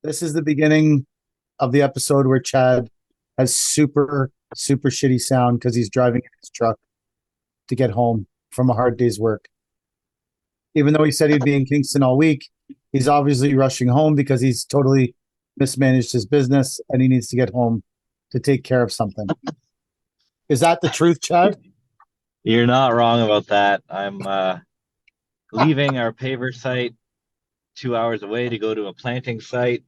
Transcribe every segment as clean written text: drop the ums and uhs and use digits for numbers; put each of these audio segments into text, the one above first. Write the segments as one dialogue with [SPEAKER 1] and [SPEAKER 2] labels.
[SPEAKER 1] This is the beginning of the episode where Chad has super, super shitty sound because he's driving in his truck to get home from a hard day's work. Even though he said he'd be in Kingston all week, he's obviously rushing home because he's totally mismanaged his business and he needs to get home to take care of something. Is that the truth, Chad?
[SPEAKER 2] You're not wrong about that. I'm leaving our paver site 2 hours away to go to a planting site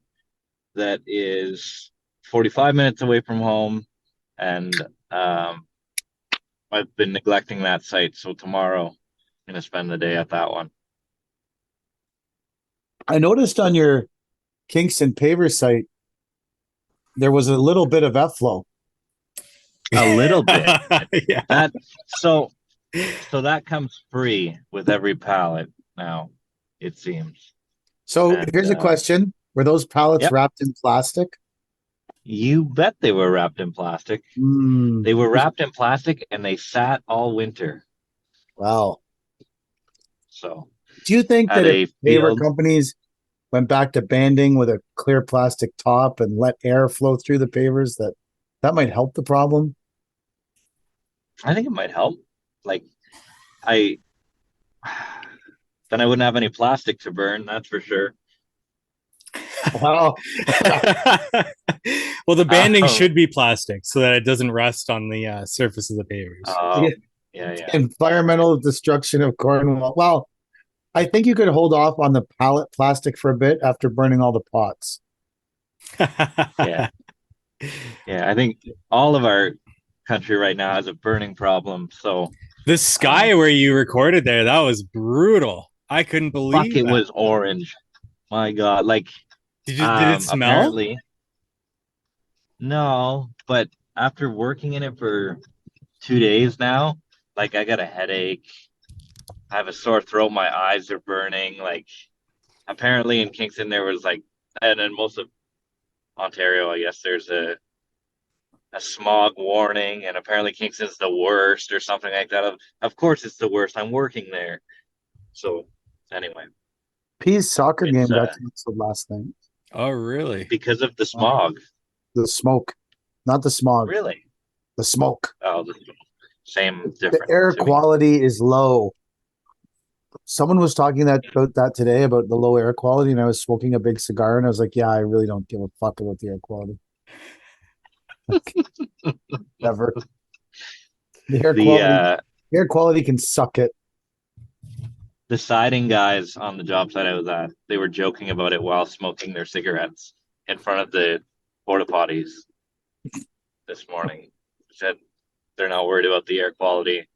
[SPEAKER 2] that is 45 minutes away from home. And I've been neglecting that site. So tomorrow I'm going to spend the day at that one.
[SPEAKER 1] I noticed on your Kingston paver site, there was a little bit of F-flow.
[SPEAKER 2] A little bit.
[SPEAKER 3] Yeah.
[SPEAKER 2] So that comes free with every pallet now, it seems.
[SPEAKER 1] So
[SPEAKER 2] And,
[SPEAKER 1] here's a question. Were those pallets
[SPEAKER 2] Yep.
[SPEAKER 1] wrapped in plastic?
[SPEAKER 2] You bet they were wrapped in plastic. They were wrapped in plastic and they sat all winter.
[SPEAKER 1] Wow.
[SPEAKER 2] So
[SPEAKER 1] Do you think
[SPEAKER 2] at
[SPEAKER 1] that
[SPEAKER 2] a
[SPEAKER 1] if paver
[SPEAKER 2] field,
[SPEAKER 1] companies went back to banding with a clear plastic top and let air flow through the pavers, that might help the problem?
[SPEAKER 2] I think it might help. Like I then I wouldn't have any plastic to burn, that's for sure.
[SPEAKER 1] Well,
[SPEAKER 3] Well, the banding
[SPEAKER 2] Oh.
[SPEAKER 3] should be plastic so that it doesn't rust on the surface of the pavers.
[SPEAKER 2] Oh, yeah.
[SPEAKER 1] environmental destruction of Cornwall. Well, I think you could hold off on the pallet plastic for a bit after burning all the pots.
[SPEAKER 2] Yeah. Yeah, I think all of our country right now has a burning problem. So
[SPEAKER 3] The sky where you recorded there, that was brutal. I couldn't
[SPEAKER 2] fuck,
[SPEAKER 3] believe
[SPEAKER 2] it
[SPEAKER 3] that.
[SPEAKER 2] was orange. My God. Like
[SPEAKER 3] Did it smell?
[SPEAKER 2] apparently no, but after working in it for 2 days now, like I got a headache. I have a sore throat. My eyes are burning. Like apparently in Kingston there was like, and in most of Ontario, I guess there's a smog warning, and apparently Kingston's the worst or something like that. Of course, it's the worst. I'm working there, so anyway,
[SPEAKER 1] P's soccer game
[SPEAKER 2] it's
[SPEAKER 1] got canceled last night.
[SPEAKER 3] Oh, really?
[SPEAKER 2] because of the smog.
[SPEAKER 1] The smoke, not the smog,
[SPEAKER 2] Really?
[SPEAKER 1] the smoke.
[SPEAKER 2] Oh, the same
[SPEAKER 1] The
[SPEAKER 2] difference.
[SPEAKER 1] air
[SPEAKER 2] to me.
[SPEAKER 1] quality is low. Someone was talking about that today about the low air quality, and I was smoking a big cigar, and I was like, "Yeah, I really don't give a fuck about the air quality." Never. The air quality can suck it.
[SPEAKER 2] The siding guys on the job site I was at, they were joking about it while smoking their cigarettes in front of the porta potties this morning. Said they're not worried about the air quality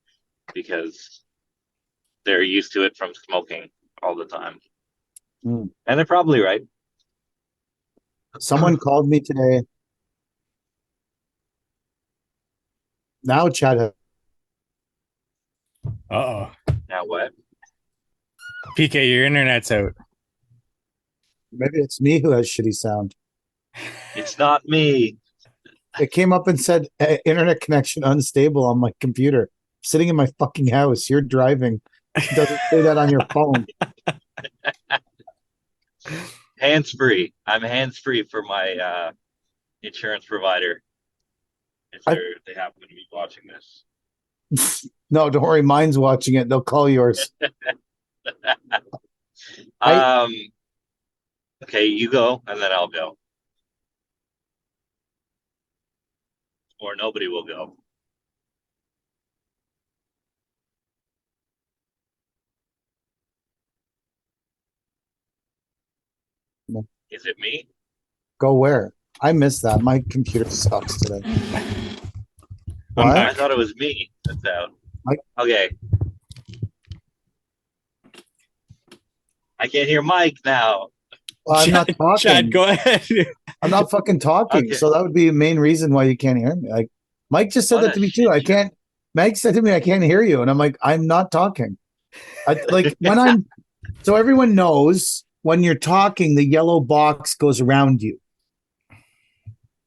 [SPEAKER 2] because they're used to it from smoking all the time.
[SPEAKER 1] Mm.
[SPEAKER 2] And they're probably right.
[SPEAKER 1] Someone called me today. Now, Chad,
[SPEAKER 3] Uh-oh.
[SPEAKER 2] Now what?
[SPEAKER 3] PK, your internet's out.
[SPEAKER 1] maybe it's me who has shitty sound.
[SPEAKER 2] It's not me.
[SPEAKER 1] It came up and said internet connection unstable on my computer. Sitting in my fucking house. You're driving. It doesn't say that on your phone.
[SPEAKER 2] Hands free. I'm hands free for my insurance provider. If they happen to be watching this.
[SPEAKER 1] No, don't worry. Mine's watching it. They'll call yours.
[SPEAKER 2] Okay, you go and then I'll go. Or nobody will go.
[SPEAKER 1] No.
[SPEAKER 2] Is it me?
[SPEAKER 1] Go where? I missed that. My computer sucks today.
[SPEAKER 3] I'm
[SPEAKER 1] What?
[SPEAKER 3] back.
[SPEAKER 2] I thought it was me that's out.
[SPEAKER 1] Mike?
[SPEAKER 2] Okay. I can't hear Mike now.
[SPEAKER 1] Well, I'm not talking.
[SPEAKER 3] Chad, go ahead.
[SPEAKER 1] I'm not fucking talking.
[SPEAKER 2] Okay.
[SPEAKER 1] So that would be the main reason why you can't hear me. Like Mike just said
[SPEAKER 2] What
[SPEAKER 1] that
[SPEAKER 2] a
[SPEAKER 1] to me
[SPEAKER 2] shit
[SPEAKER 1] too. I
[SPEAKER 2] show.
[SPEAKER 1] can't. Mike said to me, "I can't hear you," and I'm like, "I'm not talking." Like when I'm. So everyone knows when you're talking, the yellow box goes around you.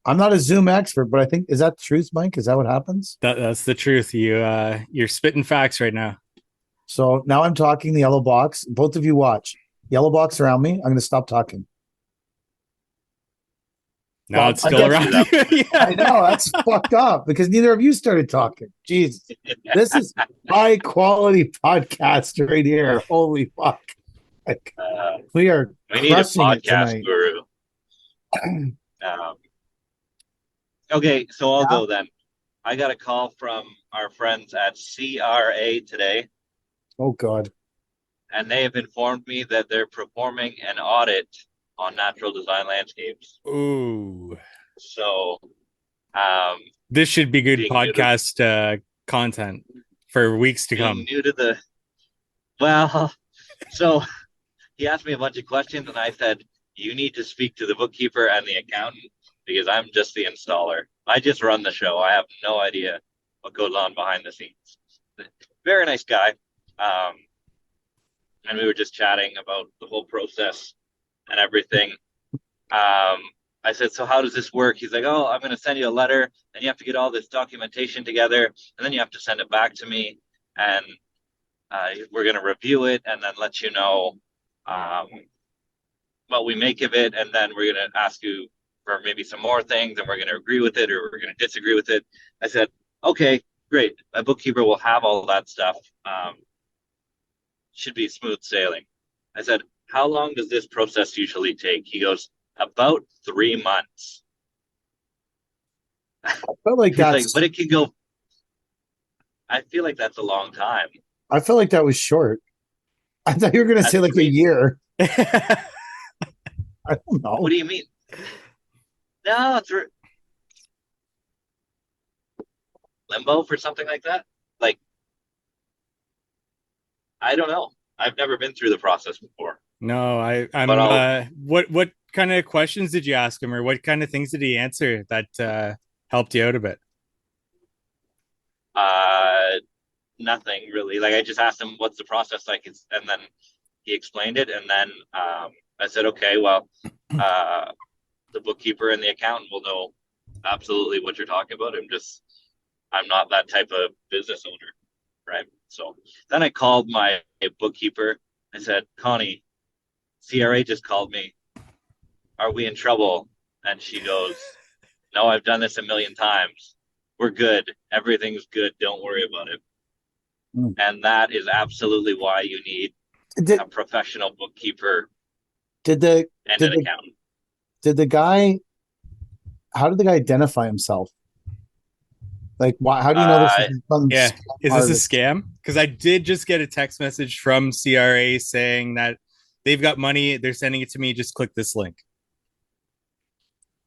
[SPEAKER 1] I'm not a Zoom expert, but I think is that the truth, Mike? Is that what happens?
[SPEAKER 3] That's the truth. You're spitting facts right now.
[SPEAKER 1] So now I'm talking. The yellow box. Both of you watch. Yellow box around me. I'm going to stop talking.
[SPEAKER 3] Now
[SPEAKER 1] Well,
[SPEAKER 3] it's
[SPEAKER 1] I
[SPEAKER 3] still
[SPEAKER 1] guess-
[SPEAKER 3] around.
[SPEAKER 1] I know that's fucked up because neither of you started talking. Jesus, this is high quality podcast right here. Holy fuck! Like, we are
[SPEAKER 2] We need a
[SPEAKER 1] crushing it
[SPEAKER 2] podcast
[SPEAKER 1] tonight.
[SPEAKER 2] guru. Okay, so I'll go then. I got a call from our friends at CRA today,
[SPEAKER 1] Oh God,
[SPEAKER 2] and they have informed me that they're performing an audit on natural design landscapes.
[SPEAKER 3] Ooh,
[SPEAKER 2] So,
[SPEAKER 3] this should be good
[SPEAKER 2] Being new to-
[SPEAKER 3] podcast content for weeks to
[SPEAKER 2] being
[SPEAKER 3] come.
[SPEAKER 2] new to the well, so he asked me a bunch of questions, and I said, "You need to speak to the bookkeeper and the accountant because I'm just the installer. I just run the show. I have no idea what goes on behind the scenes." Very nice guy. And we were just chatting about the whole process and everything. I said, "So how does this work?" He's like, "Oh, I'm going to send you a letter, and you have to get all this documentation together, and then you have to send it back to me, and we're going to review it, and then let you know what we make of it, and then we're going to ask you for maybe some more things, and we're going to agree with it, or we're going to disagree with it." I said, "Okay, great. My bookkeeper will have all that stuff. Should be smooth sailing." I said, "How long does this process usually take?" He goes, "About 3 months."
[SPEAKER 1] I felt like
[SPEAKER 2] He's like,
[SPEAKER 1] that's.
[SPEAKER 2] "But it could go." I feel like that's a long time.
[SPEAKER 1] I felt like that was short. I thought you were gonna
[SPEAKER 2] That's
[SPEAKER 1] say like a
[SPEAKER 2] 3
[SPEAKER 1] year. I don't know.
[SPEAKER 2] What do you mean? No, it's limbo for something like that. Like, I don't know. I've never been through the process before.
[SPEAKER 3] No, I'm.
[SPEAKER 2] But
[SPEAKER 3] What kind of questions did you ask him, or what kind of things did he answer that helped you out a bit?
[SPEAKER 2] Nothing really. Like, I just asked him what's the process like, and then he explained it, and then I said, "Okay, well, the bookkeeper and the accountant will know absolutely what you're talking about. I'm not that type of business owner, right?" So then I called my bookkeeper. I said, "Connie, CRA just called me. Are we in trouble?" And she goes, "No, I've done this a million times. We're good. Everything's good. Don't worry about it." And that is absolutely why you need
[SPEAKER 1] Did
[SPEAKER 2] a professional bookkeeper
[SPEAKER 1] did the
[SPEAKER 2] and
[SPEAKER 1] did
[SPEAKER 2] an
[SPEAKER 1] the
[SPEAKER 2] accountant.
[SPEAKER 1] did the guy? How did the guy identify himself? Like, why? How do you know this is some
[SPEAKER 3] Yeah,
[SPEAKER 1] scam
[SPEAKER 3] is this a
[SPEAKER 1] artist?
[SPEAKER 3] scam? Because I did just get a text message from CRA saying that they've got money, they're sending it to me. Just click this link.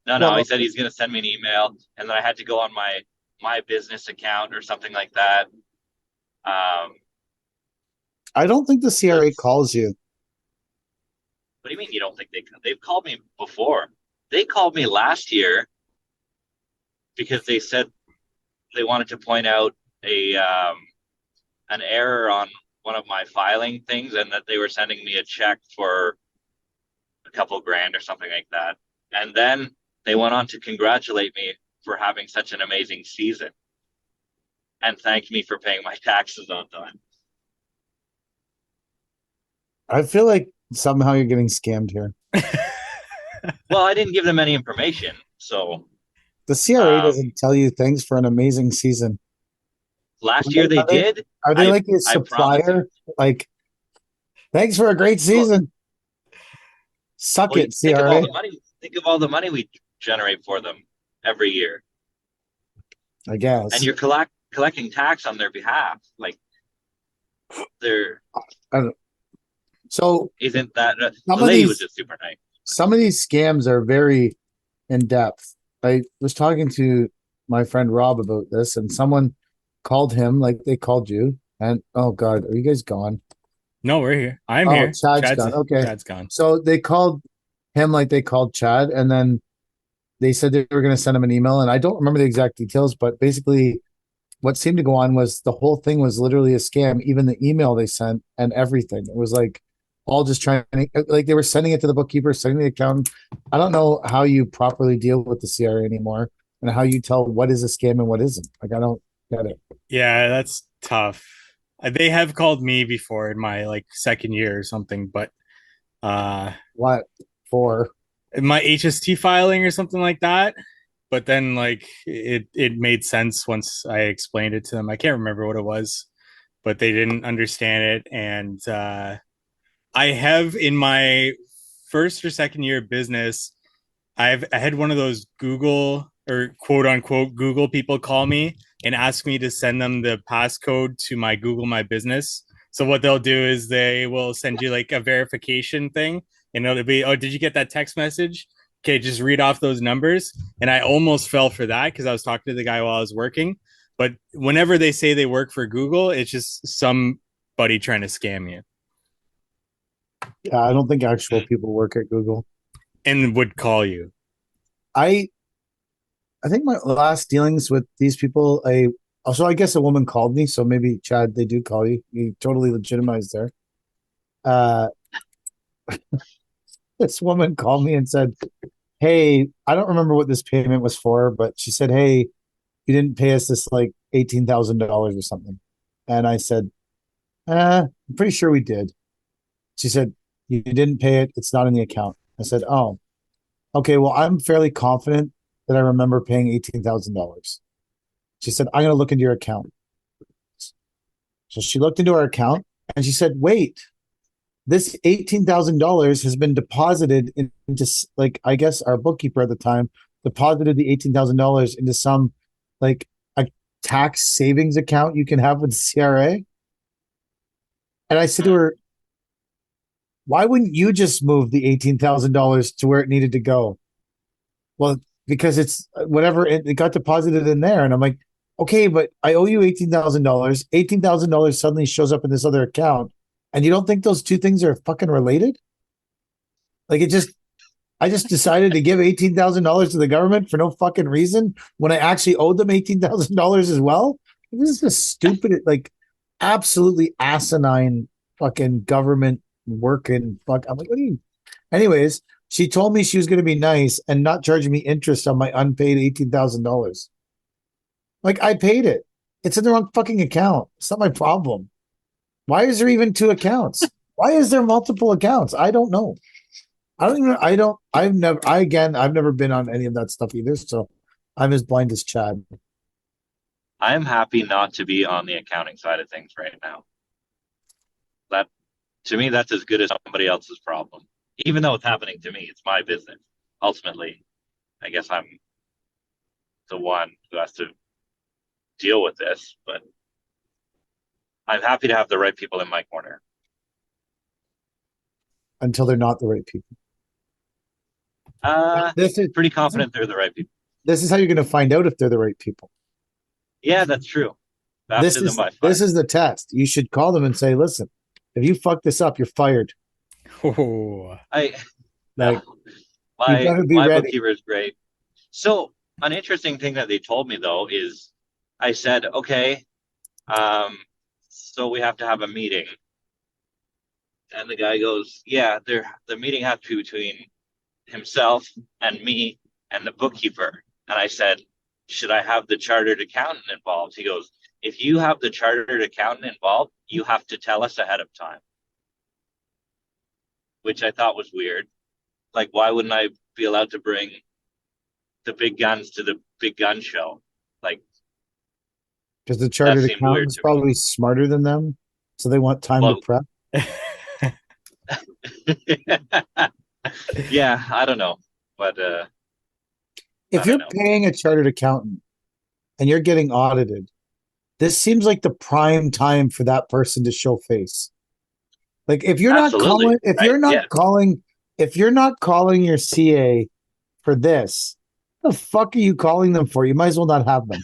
[SPEAKER 2] No,
[SPEAKER 1] Well,
[SPEAKER 2] he said he's going to send me an email, and then I had to go on my business account or something like that.
[SPEAKER 1] I don't think the CRA calls you.
[SPEAKER 2] What do you mean you don't think they've called me before? They called me last year because they said they wanted to point out an error on one of my filing things, and that they were sending me a check for a couple grand or something like that. And then they went on to congratulate me for having such an amazing season and thanked me for paying my taxes on time.
[SPEAKER 1] I feel like somehow you're getting scammed here.
[SPEAKER 2] Well, I didn't give them any information, so
[SPEAKER 1] The CRA doesn't tell you thanks for an amazing season.
[SPEAKER 2] last year they did.
[SPEAKER 1] Are they like a
[SPEAKER 2] I promise
[SPEAKER 1] supplier? Like, thanks for a great season. Suck
[SPEAKER 2] Well,
[SPEAKER 1] it,
[SPEAKER 2] think of all
[SPEAKER 1] CRA.
[SPEAKER 2] the money. Think of all the money we generate for them every year,
[SPEAKER 1] I guess.
[SPEAKER 2] and you're collecting tax on their behalf. Like, there
[SPEAKER 1] So
[SPEAKER 2] isn't that the
[SPEAKER 1] some of
[SPEAKER 2] lady was
[SPEAKER 1] these
[SPEAKER 2] just super nice.
[SPEAKER 1] some of these scams are very in depth. I was talking to my friend Rob about this, and someone called him like they called you. And oh God, are you guys gone?
[SPEAKER 3] No, we're here. I'm
[SPEAKER 1] Oh,
[SPEAKER 3] here.
[SPEAKER 1] Chad's gone. Okay.
[SPEAKER 3] Chad's gone.
[SPEAKER 1] So they called him like they called Chad, and then they said they were going to send him an email. And I don't remember the exact details, but basically, what seemed to go on was the whole thing was literally a scam. Even the email they sent and everything. It was like all just trying to, like they were sending it to the bookkeeper, sending the accountant. I don't know how you properly deal with the CRA anymore and how you tell what is a scam and what isn't. Like, I don't get it.
[SPEAKER 3] Yeah, that's tough. They have called me before in my like second year or something, but
[SPEAKER 1] What for?
[SPEAKER 3] my HST filing or something like that. But then like it made sense once I explained it to them. I can't remember what it was, but they didn't understand it. And I have in my first or second year of business, I had one of those Google or quote unquote Google people call me and ask me to send them the passcode to my Google My Business. So what they'll do is they will send you like a verification thing, and it'll be, oh, did you get that text message? Okay, just read off those numbers. And I almost fell for that because I was talking to the guy while I was working. But whenever they say they work for Google, it's just somebody trying to scam you
[SPEAKER 1] Yeah, I don't think actual people work at Google.
[SPEAKER 3] and would call you.
[SPEAKER 1] I I think my last dealings with these people, I guess a woman called me, so maybe Chad, they do call you. You totally legitimized there. Uh, this woman called me and said, "Hey, I don't remember what this payment was for, but she said, hey, you didn't pay us this like $18,000 or something." And I said, I'm pretty sure we did. She said, you didn't pay it. It's not in the account. I said, oh, okay. Well, I'm fairly confident that I remember paying $18,000. She said, I'm going to look into your account. So she looked into our account and she said, wait, this $18,000 has been deposited into, like, I guess our bookkeeper at the time deposited the $18,000 into some, like, a tax savings account you can have with the CRA. And I said to her, why wouldn't you just move the $18,000 to where it needed to go? Well, because it's whatever it got deposited in there. And I'm like, okay, but I owe you $18,000. $18,000 suddenly shows up in this other account. And you don't think those two things are fucking related? Like I just decided to give $18,000 to the government for no fucking reason when I actually owed them $18,000 as well. This is a stupid, like, absolutely asinine fucking government working fuck. I'm like, what do you? Anyways, she told me she was going to be nice and not charging me interest on my unpaid $18,000. Like, I paid it. It's in the wrong fucking account. It's not my problem. Why is there even two accounts? Why is there multiple accounts? I don't know. I've never been on any of that stuff either. So I'm as blind as Chad.
[SPEAKER 2] I am happy not to be on the accounting side of things right now. That to me, that's as good as somebody else's problem. Even though it's happening to me, it's my business. Ultimately, I guess I'm the one who has to deal with this, but I'm happy to have the right people in my corner.
[SPEAKER 1] Until they're not the right people.
[SPEAKER 2] This is pretty confident they're the right people.
[SPEAKER 1] This is how you're going to find out if they're the right people.
[SPEAKER 2] Yeah, that's true. Baptism by fire.
[SPEAKER 1] This is the test. You should call them and say, listen, if you fuck this up, you're fired.
[SPEAKER 3] Oh.
[SPEAKER 2] My bookkeeper is great. So an interesting thing that they told me though is I said, okay, so we have to have a meeting. And the guy goes, yeah, the meeting has to be between himself and me and the bookkeeper. And I said, should I have the chartered accountant involved? He goes, if you have the chartered accountant involved, you have to tell us ahead of time. Which I thought was weird. Like, why wouldn't I be allowed to bring the big guns to the big gun show? Like,
[SPEAKER 1] because the chartered accountant's probably smarter than them, so they want time to prep.
[SPEAKER 2] Yeah, I don't know, but
[SPEAKER 1] if you're paying a chartered accountant and you're getting audited, this seems like the prime time for that person to show face. Like, if you're not calling, if you're not calling your CA for this, what the fuck are you calling them for? You might as well not have them.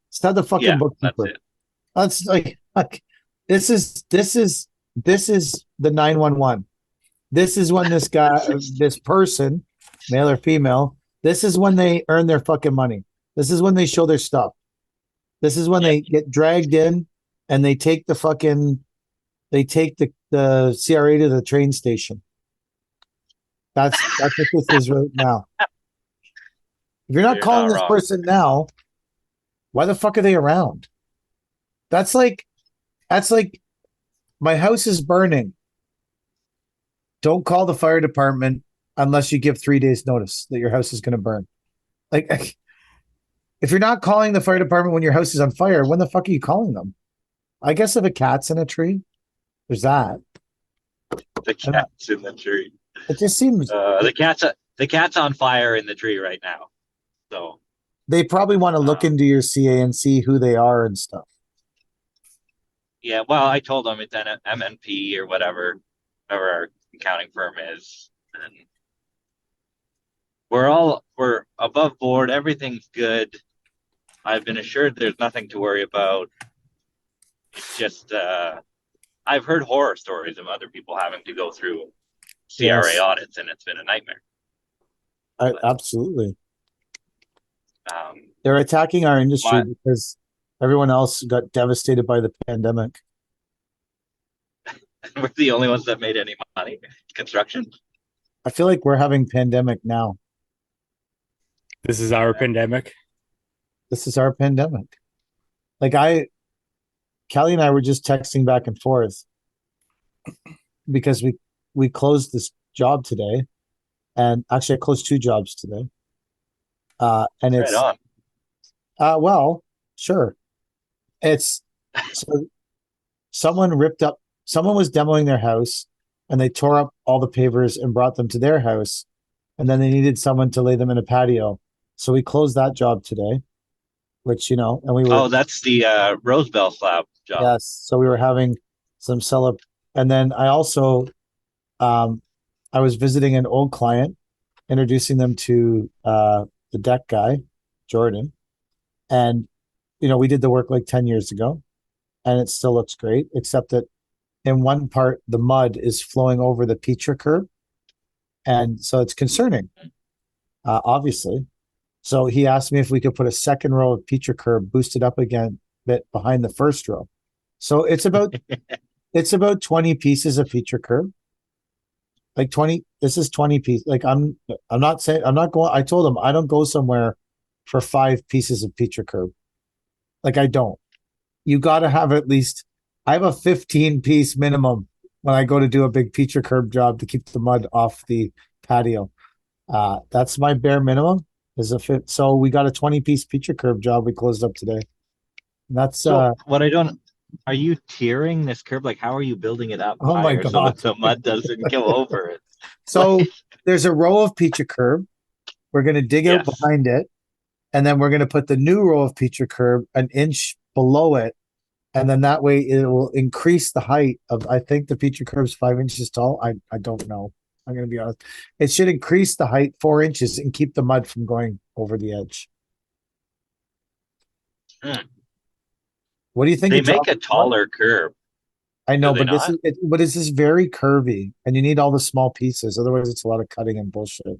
[SPEAKER 1] It's not the fucking bookkeeper. That's like this is the 911. This is when this person, male or female, this is when they earn their fucking money. This is when they show their stuff. This is when they get dragged in and they take the CRA to the train station. That's what this is right now. If you're not calling this person now, why the fuck are they around? That's like my house is burning. Don't call the fire department. unless you give 3 days notice that your house is going to burn. Like, if you're not calling the fire department when your house is on fire, when the fuck are you calling them? I guess if a cat's in a tree, there's that.
[SPEAKER 2] The
[SPEAKER 1] And
[SPEAKER 2] cat's in the tree.
[SPEAKER 1] it just seems
[SPEAKER 2] The cat's on fire in the tree right now. So
[SPEAKER 1] they probably want to look
[SPEAKER 2] uh,
[SPEAKER 1] into your CA and see who they are and stuff.
[SPEAKER 2] yeah, well, I told them it's an MNP or whatever our accounting firm is, and we're above board. Everything's good. I've been assured there's nothing to worry about. It's just I've heard horror stories of other people having to go through CRA
[SPEAKER 1] Yes,
[SPEAKER 2] audits, and it's been a nightmare. But
[SPEAKER 1] absolutely.
[SPEAKER 2] um,
[SPEAKER 1] They're attacking our industry
[SPEAKER 2] my,
[SPEAKER 1] because everyone else got devastated by the pandemic.
[SPEAKER 2] we're the only ones that made any money. Construction.
[SPEAKER 1] I feel like we're having pandemic now.
[SPEAKER 3] This is our pandemic.
[SPEAKER 1] This is our pandemic. Like Callie and I were just texting back and forth because we closed this job today, and actually I closed two jobs today. And
[SPEAKER 2] Right
[SPEAKER 1] it's
[SPEAKER 2] on.
[SPEAKER 1] well, sure. It's so someone was demoing their house and they tore up all the pavers and brought them to their house, and then they needed someone to lay them in a patio. So we closed that job today, which, and we were,
[SPEAKER 2] Oh, that's the Rosebell slab job.
[SPEAKER 1] yes, so we were having some and then um I was visiting an old client, introducing them to the deck guy, Jordan. And we did the work like 10 years ago, and it still looks great, except that in one part the mud is flowing over the Petra curb, and so it's concerning, obviously. So he asked me if we could put a second row of Petra curb boosted up again bit behind the first row. So it's about 20 pieces of Petra curb. Like 20, this is 20 pieces. Like I'm not saying I'm not going. I told him I don't go somewhere for 5 pieces of Petra curb. Like, I don't. You got to have at least. I have a 15-piece minimum when I go to do a big Petra curb job to keep the mud off the patio. That's my bare minimum. Is a fit. So we got a 20-piece Petra curb job we closed up today. And that's
[SPEAKER 2] So what I don't, are you tiering this curb? Like, how are you building it up
[SPEAKER 1] oh my
[SPEAKER 2] higher so that
[SPEAKER 1] god.
[SPEAKER 2] the mud doesn't go over it?
[SPEAKER 1] So
[SPEAKER 2] Like,
[SPEAKER 1] there's a row of Petra curb. We're gonna dig out
[SPEAKER 2] yes.
[SPEAKER 1] behind it, and then we're gonna put the new row of Petra curb an inch below it, and then that way it will increase the height of. I think the Petra curb's 5 inches tall. I don't know. I'm gonna be honest. It should increase the height 4 inches and keep the mud from going over the edge.
[SPEAKER 2] Hmm.
[SPEAKER 1] What do you think
[SPEAKER 2] They
[SPEAKER 1] a job
[SPEAKER 2] make a
[SPEAKER 1] is for?
[SPEAKER 2] taller curb,
[SPEAKER 1] I
[SPEAKER 2] do
[SPEAKER 1] know,
[SPEAKER 2] they
[SPEAKER 1] but
[SPEAKER 2] not?
[SPEAKER 1] this is very curvy, and you need all the small pieces. Otherwise, it's a lot of cutting and bullshit.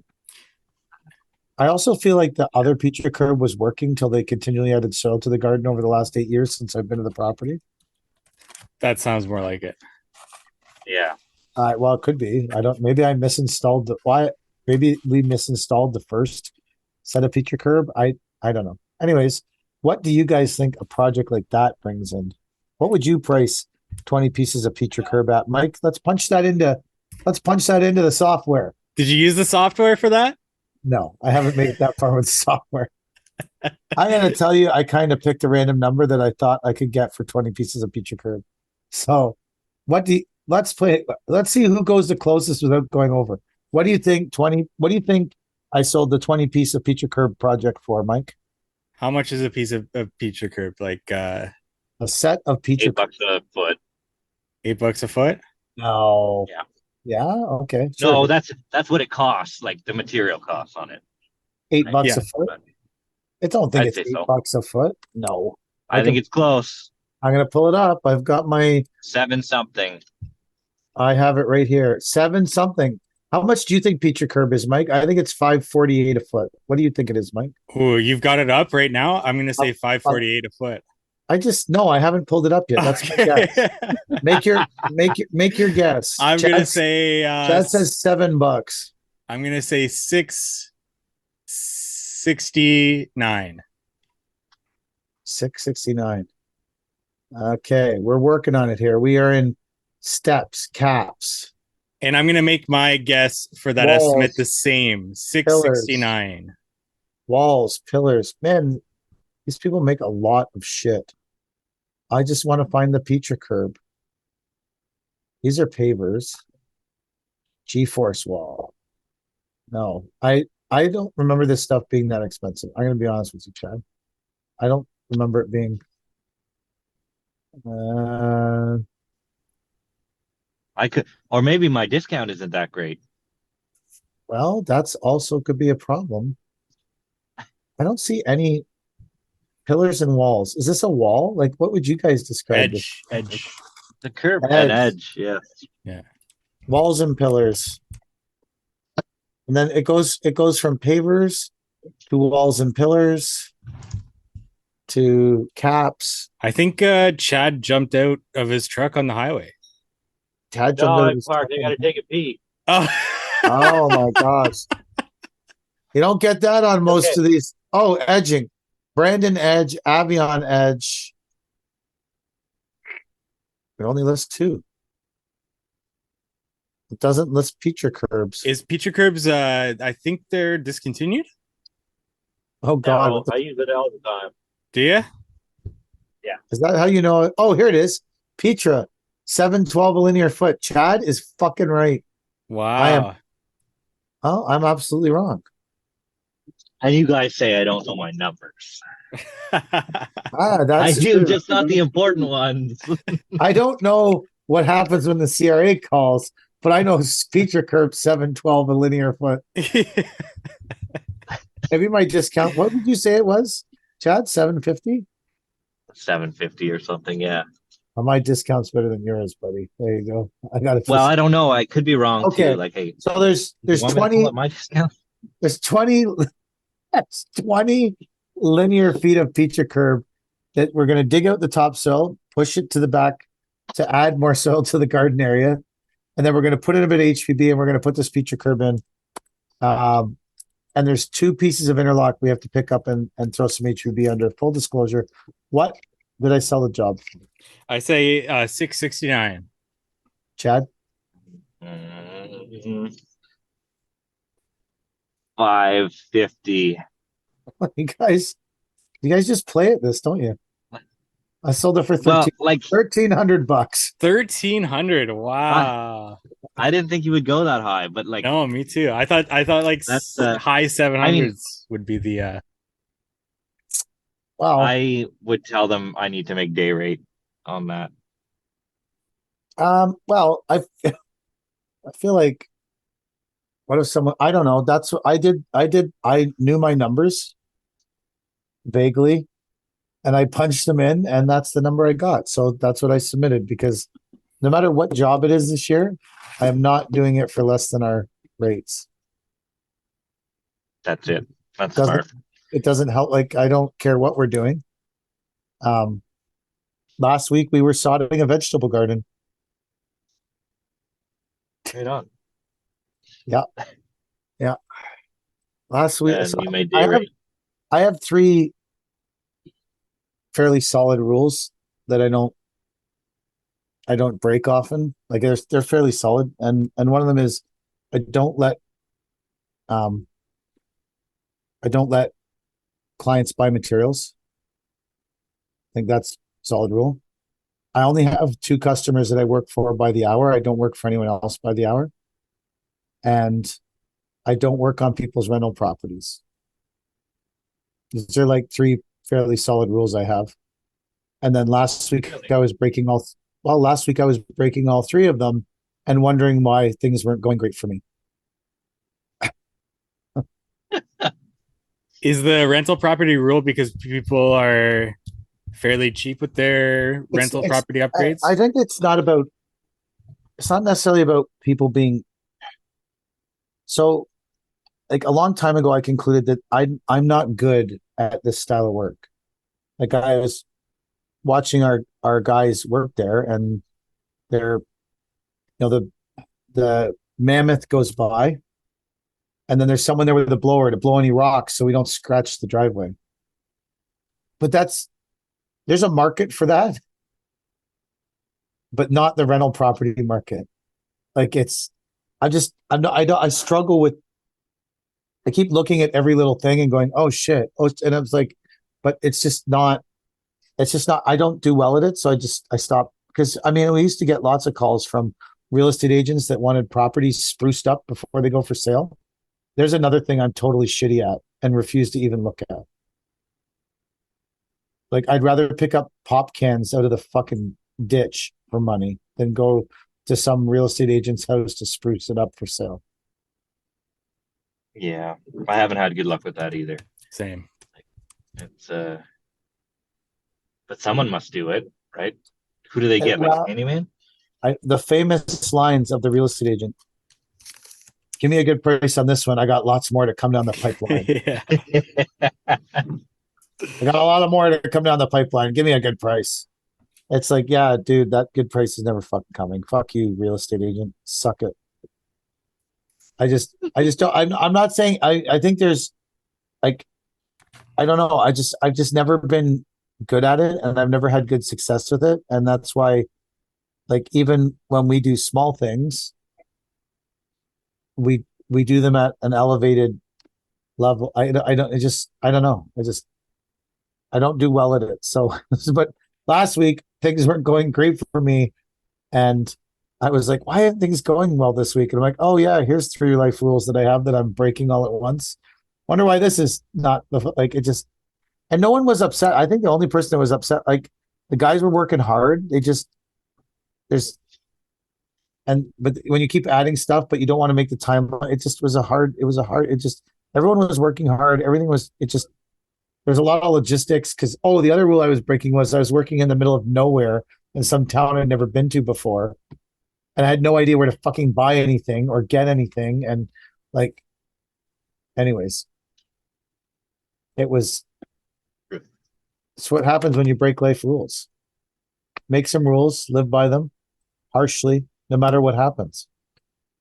[SPEAKER 1] I also feel like the other Petra curb was working till they continually added soil to the garden over the last 8 years since I've been to the property.
[SPEAKER 3] That sounds more like it.
[SPEAKER 2] Yeah.
[SPEAKER 1] Well, it could be. I don't. Maybe I misinstalled the. Why? Maybe we misinstalled the first set of Petra curb. I don't know. Anyways, what do you guys think a project like that brings in? What would you price 20 pieces of Petra curb at, Mike? Let's punch that into the software.
[SPEAKER 3] Did you use the software for that?
[SPEAKER 1] No, I haven't made it that far with the software. I'm gonna tell you, I kind of picked a random number that I thought I could get for 20 pieces of Petra curb. So, let's play it. Let's see who goes the closest without going over. What do you think? 20. What do you think I sold the 20-piece of Petra curb project for, Mike?
[SPEAKER 3] How much is a piece of Petra curb? Like
[SPEAKER 1] A set of Petra.
[SPEAKER 2] $8 a foot.
[SPEAKER 3] $8 a foot?
[SPEAKER 1] No.
[SPEAKER 2] Yeah.
[SPEAKER 1] Yeah. Okay. Sure.
[SPEAKER 2] No, that's what it costs, like the material costs on it.
[SPEAKER 1] Eight
[SPEAKER 2] Right?
[SPEAKER 1] bucks
[SPEAKER 3] Yeah.
[SPEAKER 1] a foot.
[SPEAKER 2] But
[SPEAKER 1] I don't think
[SPEAKER 2] I'd
[SPEAKER 1] it's
[SPEAKER 2] say
[SPEAKER 1] eight
[SPEAKER 2] so.
[SPEAKER 1] bucks a foot. No.
[SPEAKER 2] I think it's close.
[SPEAKER 1] I'm gonna pull it up. I've got my.
[SPEAKER 2] 7 something.
[SPEAKER 1] I have it right here. 7 something. How much do you think Petra curb is, Mike? I think it's 548 a foot. What do you think it is, Mike?
[SPEAKER 3] Oh, you've got it up right now? I'm gonna say
[SPEAKER 1] Um,
[SPEAKER 3] 548 a foot.
[SPEAKER 1] I haven't pulled it up yet. That's my guess.
[SPEAKER 3] Okay.
[SPEAKER 1] Make your guess.
[SPEAKER 3] I'm gonna say
[SPEAKER 1] Chad says $7.
[SPEAKER 3] I'm gonna say 669.
[SPEAKER 1] 669. Okay, we're working on it here. We are in steps, caps.
[SPEAKER 3] And I'm gonna make my guess for that
[SPEAKER 1] Walls,
[SPEAKER 3] estimate the same, 669.
[SPEAKER 1] walls, pillars. Man, these people make a lot of shit. I just want to find the feature curb. These are pavers. G-force wall. No, I don't remember this stuff being that expensive. I'm gonna be honest with you, Chad. I don't remember it being.
[SPEAKER 2] I could, or maybe my discount isn't that great.
[SPEAKER 1] Well, that's also could be a problem. I don't see any pillars and walls. Is this a wall? Like, what would you guys describe this?
[SPEAKER 3] Edge.
[SPEAKER 2] The curb,
[SPEAKER 1] Edge.
[SPEAKER 2] an edge, yeah.
[SPEAKER 3] Yeah.
[SPEAKER 1] Walls and pillars. And then it goes from pavers to walls and pillars to caps.
[SPEAKER 3] I think Chad jumped out of his truck on the highway.
[SPEAKER 1] Tad
[SPEAKER 2] No,
[SPEAKER 1] jumped out
[SPEAKER 2] I
[SPEAKER 1] of his
[SPEAKER 2] parked. I
[SPEAKER 1] truck.
[SPEAKER 2] gotta take a pee.
[SPEAKER 3] Oh,
[SPEAKER 1] Oh my gosh. You don't get that on most
[SPEAKER 2] Okay.
[SPEAKER 1] of these. Oh, edging. Brandon Edge, Avion Edge. It only lists 2. It doesn't list feature curbs.
[SPEAKER 3] is Feature Curbs? I think they're discontinued.
[SPEAKER 1] Oh God.
[SPEAKER 2] No, I use it all the time.
[SPEAKER 3] Do you?
[SPEAKER 1] Is that how you know it? Oh, here it is. Petra, 712 a linear foot. Chad is fucking right.
[SPEAKER 3] Wow.
[SPEAKER 1] Oh, I'm absolutely wrong.
[SPEAKER 2] And you guys say I don't know my numbers.
[SPEAKER 1] Ah,
[SPEAKER 2] I
[SPEAKER 1] that's
[SPEAKER 2] do,
[SPEAKER 1] true.
[SPEAKER 2] just not the important ones.
[SPEAKER 1] I don't know what happens when the CRA calls, but I know feature curb 712 a linear foot. Maybe my discount. What did you say it was, Chad? 750?
[SPEAKER 2] 750 or something, yeah.
[SPEAKER 1] Oh, my discount's better than yours, buddy. There you go. I got it.
[SPEAKER 2] Well, I don't know. I could be wrong
[SPEAKER 1] Okay.
[SPEAKER 2] too. Like, hey,
[SPEAKER 1] So there's
[SPEAKER 2] you want me to pull
[SPEAKER 1] 20
[SPEAKER 2] up my discount?
[SPEAKER 1] there's 20 that's 20 linear feet of feature curb that we're going to dig out the topsoil, push it to the back to add more soil to the garden area, and then we're going to put in a bit of HPB and we're going to put this feature curb in. And there's 2 pieces of interlock we have to pick up and throw some HPB under. Full disclosure, what did I sell the job for?
[SPEAKER 3] I say 669.
[SPEAKER 1] Chad?
[SPEAKER 2] 550.
[SPEAKER 1] You guys just play at this, don't you? I sold it for
[SPEAKER 2] Well, like,
[SPEAKER 1] $1,300.
[SPEAKER 3] 1,300. Wow.
[SPEAKER 2] I didn't think you would go that high, but like,
[SPEAKER 3] No, me too. I thought like
[SPEAKER 2] That's,
[SPEAKER 3] high 700s would be the
[SPEAKER 1] Wow.
[SPEAKER 2] I would tell them I need to make day rate on that.
[SPEAKER 1] Well, I feel like what if someone I don't know, that's what I did. I knew my numbers vaguely and I punched them in and that's the number I got. So that's what I submitted because no matter what job it is this year, I am not doing it for less than our rates.
[SPEAKER 2] That's it. That's
[SPEAKER 1] Doesn't-
[SPEAKER 2] smart.
[SPEAKER 1] It doesn't help. Like, I don't care what we're doing. Last week we were sodding a vegetable garden.
[SPEAKER 2] Right on.
[SPEAKER 1] Last week,
[SPEAKER 2] And
[SPEAKER 1] so
[SPEAKER 2] you made
[SPEAKER 1] I
[SPEAKER 2] day
[SPEAKER 1] have,
[SPEAKER 2] rate.
[SPEAKER 1] I have 3 fairly solid rules that I don't break often. Like they're fairly solid, and one of them is I don't let clients buy materials. I think that's a solid rule. I only have 2 customers that I work for by the hour. I don't work for anyone else by the hour. And I don't work on people's rental properties. These are like 3 fairly solid rules I have. And then last week
[SPEAKER 2] Really?
[SPEAKER 1] I was breaking all 3 of them and wondering why things weren't going great for me.
[SPEAKER 3] is the rental property rule because people are fairly cheap with their rental
[SPEAKER 1] It's-
[SPEAKER 3] property upgrades.
[SPEAKER 1] I think it's not necessarily about people being so like a long time ago I concluded that I'm not good at this style of work. Like I was watching our guys work there and they're the mammoth goes by and then there's someone there with a blower to blow any rocks so we don't scratch the driveway. But there's a market for that, but not the rental property market. Like I struggle with, I keep looking at every little thing and going, oh shit. Oh, and I was like, but it's just not, I don't do well at it. So I stopped because I mean, we used to get lots of calls from real estate agents that wanted properties spruced up before they go for sale. There's another thing I'm totally shitty at and refuse to even look at. Like, I'd rather pick up pop cans out of the fucking ditch for money than go to some real estate agent's house to spruce it up for sale.
[SPEAKER 2] Yeah, I haven't had good luck with that either.
[SPEAKER 3] Same.
[SPEAKER 2] It's but someone must do it, right? Who do they get? Like
[SPEAKER 1] Well,
[SPEAKER 2] handyman?
[SPEAKER 1] the famous lines of the real estate agent. Give me a good price on this one. I got lots more to come down the pipeline.
[SPEAKER 3] Yeah.
[SPEAKER 1] I got a lot of more to come down the pipeline. Give me a good price. It's like, yeah, dude, that good price is never fucking coming. Fuck you, real estate agent. Suck it. I just don't. I'm not saying. I think there's like, I don't know. I've just never been good at it, and I've never had good success with it, and that's why, like, even when we do small things, we do them at an elevated level. I don't. I don't know. I don't do well at it. So, but last week things weren't going great for me, and I was like, why aren't things going well this week? And I'm like, oh yeah, here's 3 life rules that I have that I'm breaking all at once. Wonder why this is not like it just. And no one was upset. I think the only person that was upset, like the guys were working hard. They just there's but when you keep adding stuff, but you don't want to make the time, it just was a hard. It was a hard. It just everyone was working hard. Everything was. It just there's a lot of logistics because the other rule I was breaking was I was working in the middle of nowhere in some town I'd never been to before, and I had no idea where to fucking buy anything or get anything. And like, anyways, it was. It's what happens when you break life rules. Make some rules, live by them harshly, no matter what happens.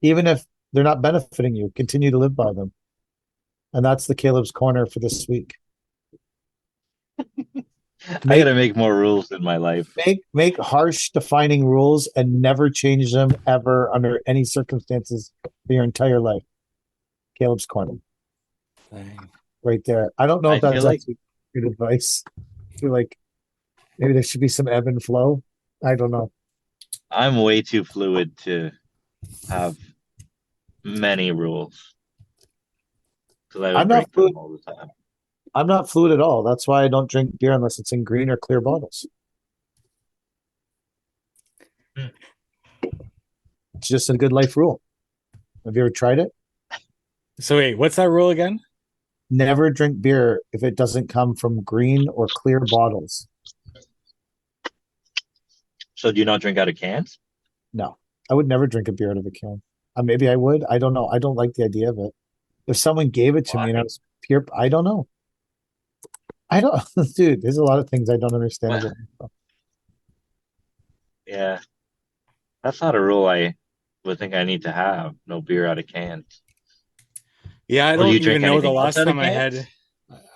[SPEAKER 1] Even if they're not benefiting you, continue to live by them. And that's the Caleb's Corner for this week.
[SPEAKER 2] I gotta make more rules in my life.
[SPEAKER 1] Make harsh, defining rules and never change them ever under any circumstances for your entire life. Caleb's Corner.
[SPEAKER 3] Dang.
[SPEAKER 1] Right there. I don't know if
[SPEAKER 2] I
[SPEAKER 1] that's
[SPEAKER 2] feel like
[SPEAKER 1] actually good advice. I feel like maybe there should be some ebb and flow. I don't know.
[SPEAKER 2] I'm way too fluid to have many rules because I
[SPEAKER 1] I'm
[SPEAKER 2] would
[SPEAKER 1] not
[SPEAKER 2] break them
[SPEAKER 1] fluid.
[SPEAKER 2] all the time.
[SPEAKER 1] I'm not fluid at all. That's why I don't drink beer unless it's in green or clear bottles.
[SPEAKER 2] Hmm.
[SPEAKER 1] It's just a good life rule. Have you ever tried it?
[SPEAKER 3] So wait, what's that rule again?
[SPEAKER 1] Never drink beer if it doesn't come from green or clear bottles.
[SPEAKER 2] So do you not drink out of cans?
[SPEAKER 1] No, I would never drink a beer out of a can. Maybe I would. I don't know. I don't like the idea of it. If someone gave it to me and I was pure, I don't know. I don't, dude. There's a lot of things I don't understand.
[SPEAKER 2] Well, yeah, that's not a rule I would think I need to have. No beer out of cans.
[SPEAKER 3] Yeah, I
[SPEAKER 2] Well, do
[SPEAKER 3] don't
[SPEAKER 2] you
[SPEAKER 3] even
[SPEAKER 2] drink
[SPEAKER 3] know the
[SPEAKER 2] anything else
[SPEAKER 3] last
[SPEAKER 2] out of
[SPEAKER 3] time I
[SPEAKER 2] cans?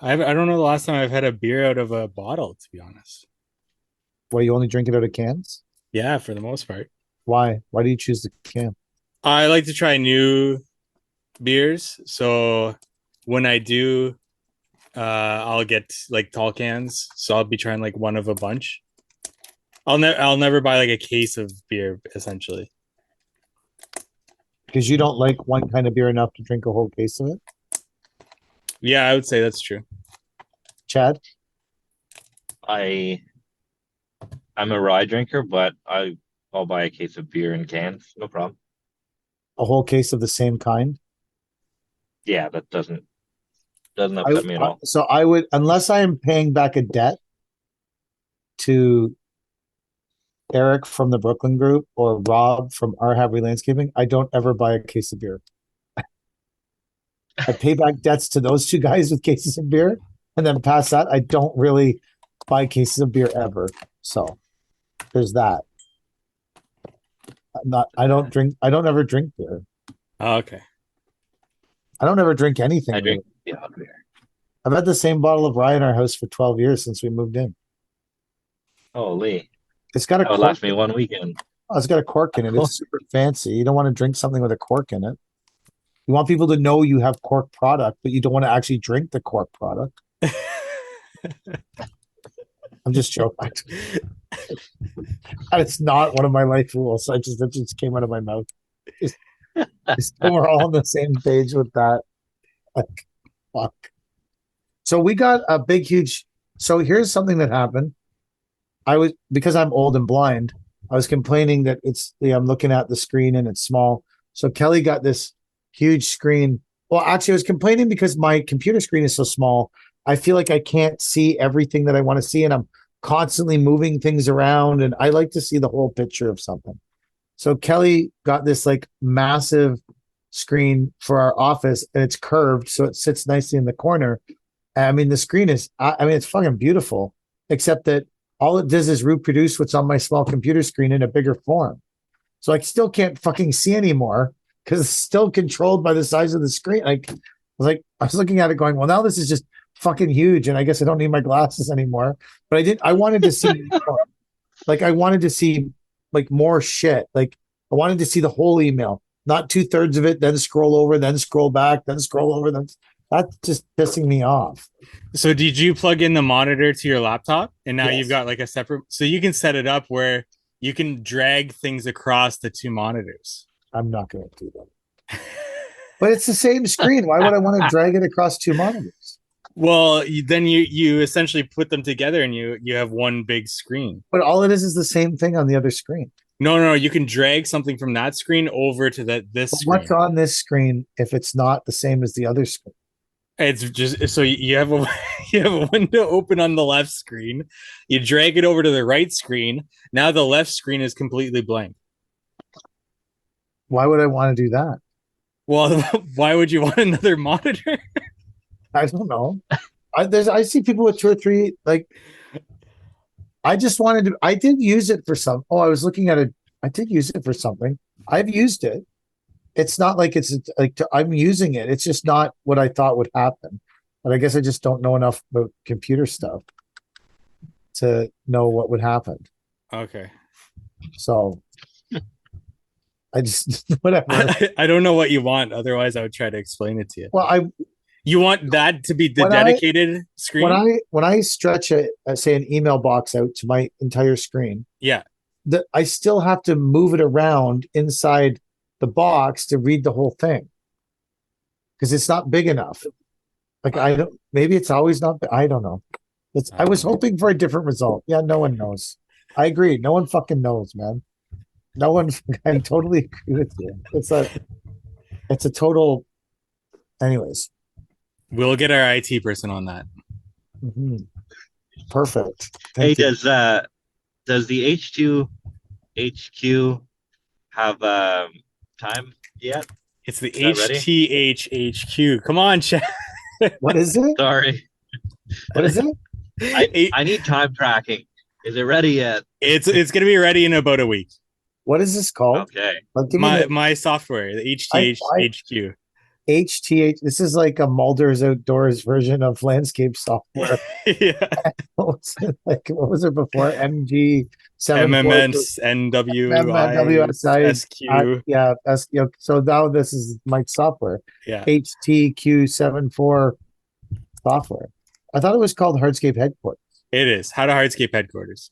[SPEAKER 3] had. I don't know the last time I've had a beer out of a bottle. To be honest.
[SPEAKER 1] Well, you only drink it out of cans?
[SPEAKER 3] Yeah, for the most part.
[SPEAKER 1] Why? Why do you choose the can?
[SPEAKER 3] I like to try new beers. So when I do, I'll get like tall cans. So I'll be trying like one of a bunch. I'll never buy like a case of beer essentially.
[SPEAKER 1] Because you don't like one kind of beer enough to drink a whole case of it?
[SPEAKER 3] Yeah, I would say that's true.
[SPEAKER 1] Chad?
[SPEAKER 2] I'm a rye drinker, but I'll buy a case of beer in cans. No problem.
[SPEAKER 1] A whole case of the same kind?
[SPEAKER 2] Yeah, that doesn't upset me at all.
[SPEAKER 1] So I would, unless I am paying back a debt to Eric from the Brooklyn Group or Rob from Our Happy Landscaping, I don't ever buy a case of beer. I pay back debts to those two guys with cases of beer, and then past that, I don't really buy cases of beer ever. So there's that. I don't drink. I don't ever drink beer.
[SPEAKER 3] Oh, okay.
[SPEAKER 1] I don't ever drink anything.
[SPEAKER 2] I drink
[SPEAKER 1] Really.
[SPEAKER 2] beer.
[SPEAKER 1] I've had the same bottle of rye in our house for 12 years since we moved in.
[SPEAKER 2] Holy,
[SPEAKER 1] It's got a
[SPEAKER 2] that would
[SPEAKER 1] cork.
[SPEAKER 2] last me one weekend.
[SPEAKER 1] Oh, it's got a cork in it. It's super fancy. You don't want to drink something with a cork in it. You want people to know you have cork product, but you don't want to actually drink the cork product. I'm just joking. It's not one of my life rules. That just came out of my mouth. Just, so we're all on the same page with that. Like, fuck. So we got a big, huge. So here's something that happened. Because I'm old and blind, I was complaining that I'm looking at the screen and it's small. So Kelly got this huge screen. Well, actually, I was complaining because my computer screen is so small. I feel like I can't see everything that I want to see, and I'm constantly moving things around, and I like to see the whole picture of something. So Kelly got this like massive screen for our office, and it's curved, so it sits nicely in the corner. I mean, the screen is, it's fucking beautiful, except that all it does is reproduce what's on my small computer screen in a bigger form. So I still can't fucking see anymore because it's still controlled by the size of the screen. I was looking at it going, well, now this is just fucking huge, and I guess I don't need my glasses anymore. But I wanted to see more. Like I wanted to see like more shit. Like I wanted to see the whole email, not 2/3 of it, then scroll over, then scroll back, then scroll over. That's just pissing me off.
[SPEAKER 3] So did you plug in the monitor to your laptop? And now
[SPEAKER 1] Yes.
[SPEAKER 3] you've got like a separate, so you can set it up where you can drag things across the two monitors.
[SPEAKER 1] I'm not going to do that. But it's the same screen. Why would I want to drag it across two monitors?
[SPEAKER 3] Well, then you essentially put them together and you have one big screen.
[SPEAKER 1] But all it is the same thing on the other screen.
[SPEAKER 3] No, you can drag something from that screen over to this
[SPEAKER 1] But
[SPEAKER 3] screen.
[SPEAKER 1] what's on this screen if it's not the same as the other screen?
[SPEAKER 3] It's just so you have a you have a window open on the left screen. You drag it over to the right screen. Now the left screen is completely blank.
[SPEAKER 1] Why would I want to do that?
[SPEAKER 3] Well, why would you want another monitor?
[SPEAKER 1] I don't know. I see people with 2 or 3. Like, I just wanted to. I did use it for some. Oh, I was looking at it. I did use it for something. I've used it. It's not like I'm using it. It's just not what I thought would happen. But I guess I just don't know enough about computer stuff to know what would happen.
[SPEAKER 3] Okay.
[SPEAKER 1] So I just whatever.
[SPEAKER 3] I don't know what you want. Otherwise, I would try to explain it to you.
[SPEAKER 1] Well,
[SPEAKER 3] you want that to be the dedicated screen?
[SPEAKER 1] When I stretch say an email box out to my entire screen,
[SPEAKER 3] yeah,
[SPEAKER 1] I still have to move it around inside the box to read the whole thing because it's not big enough. Like maybe it's always not. I don't know. I was hoping for a different result. Yeah, no one knows. I agree. No one fucking knows, man. No one. I totally agree with you. It's a total. Anyways,
[SPEAKER 3] we'll get our IT person on that.
[SPEAKER 1] Mm-hmm. Perfect.
[SPEAKER 2] Hey, does the H2 HQ have time yet?
[SPEAKER 3] It's the HTHHQ. Come on, chat.
[SPEAKER 1] What is it?
[SPEAKER 2] Sorry.
[SPEAKER 1] What is it?
[SPEAKER 2] I need time tracking. Is it ready yet?
[SPEAKER 3] It's going to be ready in about a week.
[SPEAKER 1] What is this called?
[SPEAKER 2] Okay.
[SPEAKER 3] My software, the HTHHQ.
[SPEAKER 1] HTH. This is like a Mulder's Outdoors version of landscape software.
[SPEAKER 3] Yeah.
[SPEAKER 1] What was it before? MG7
[SPEAKER 3] MMS NWI SQ.
[SPEAKER 1] Yeah. So now this is my software.
[SPEAKER 3] Yeah.
[SPEAKER 1] HTQ74 software. I thought it was called Hardscape Headquarters.
[SPEAKER 3] It is. How to Hardscape Headquarters.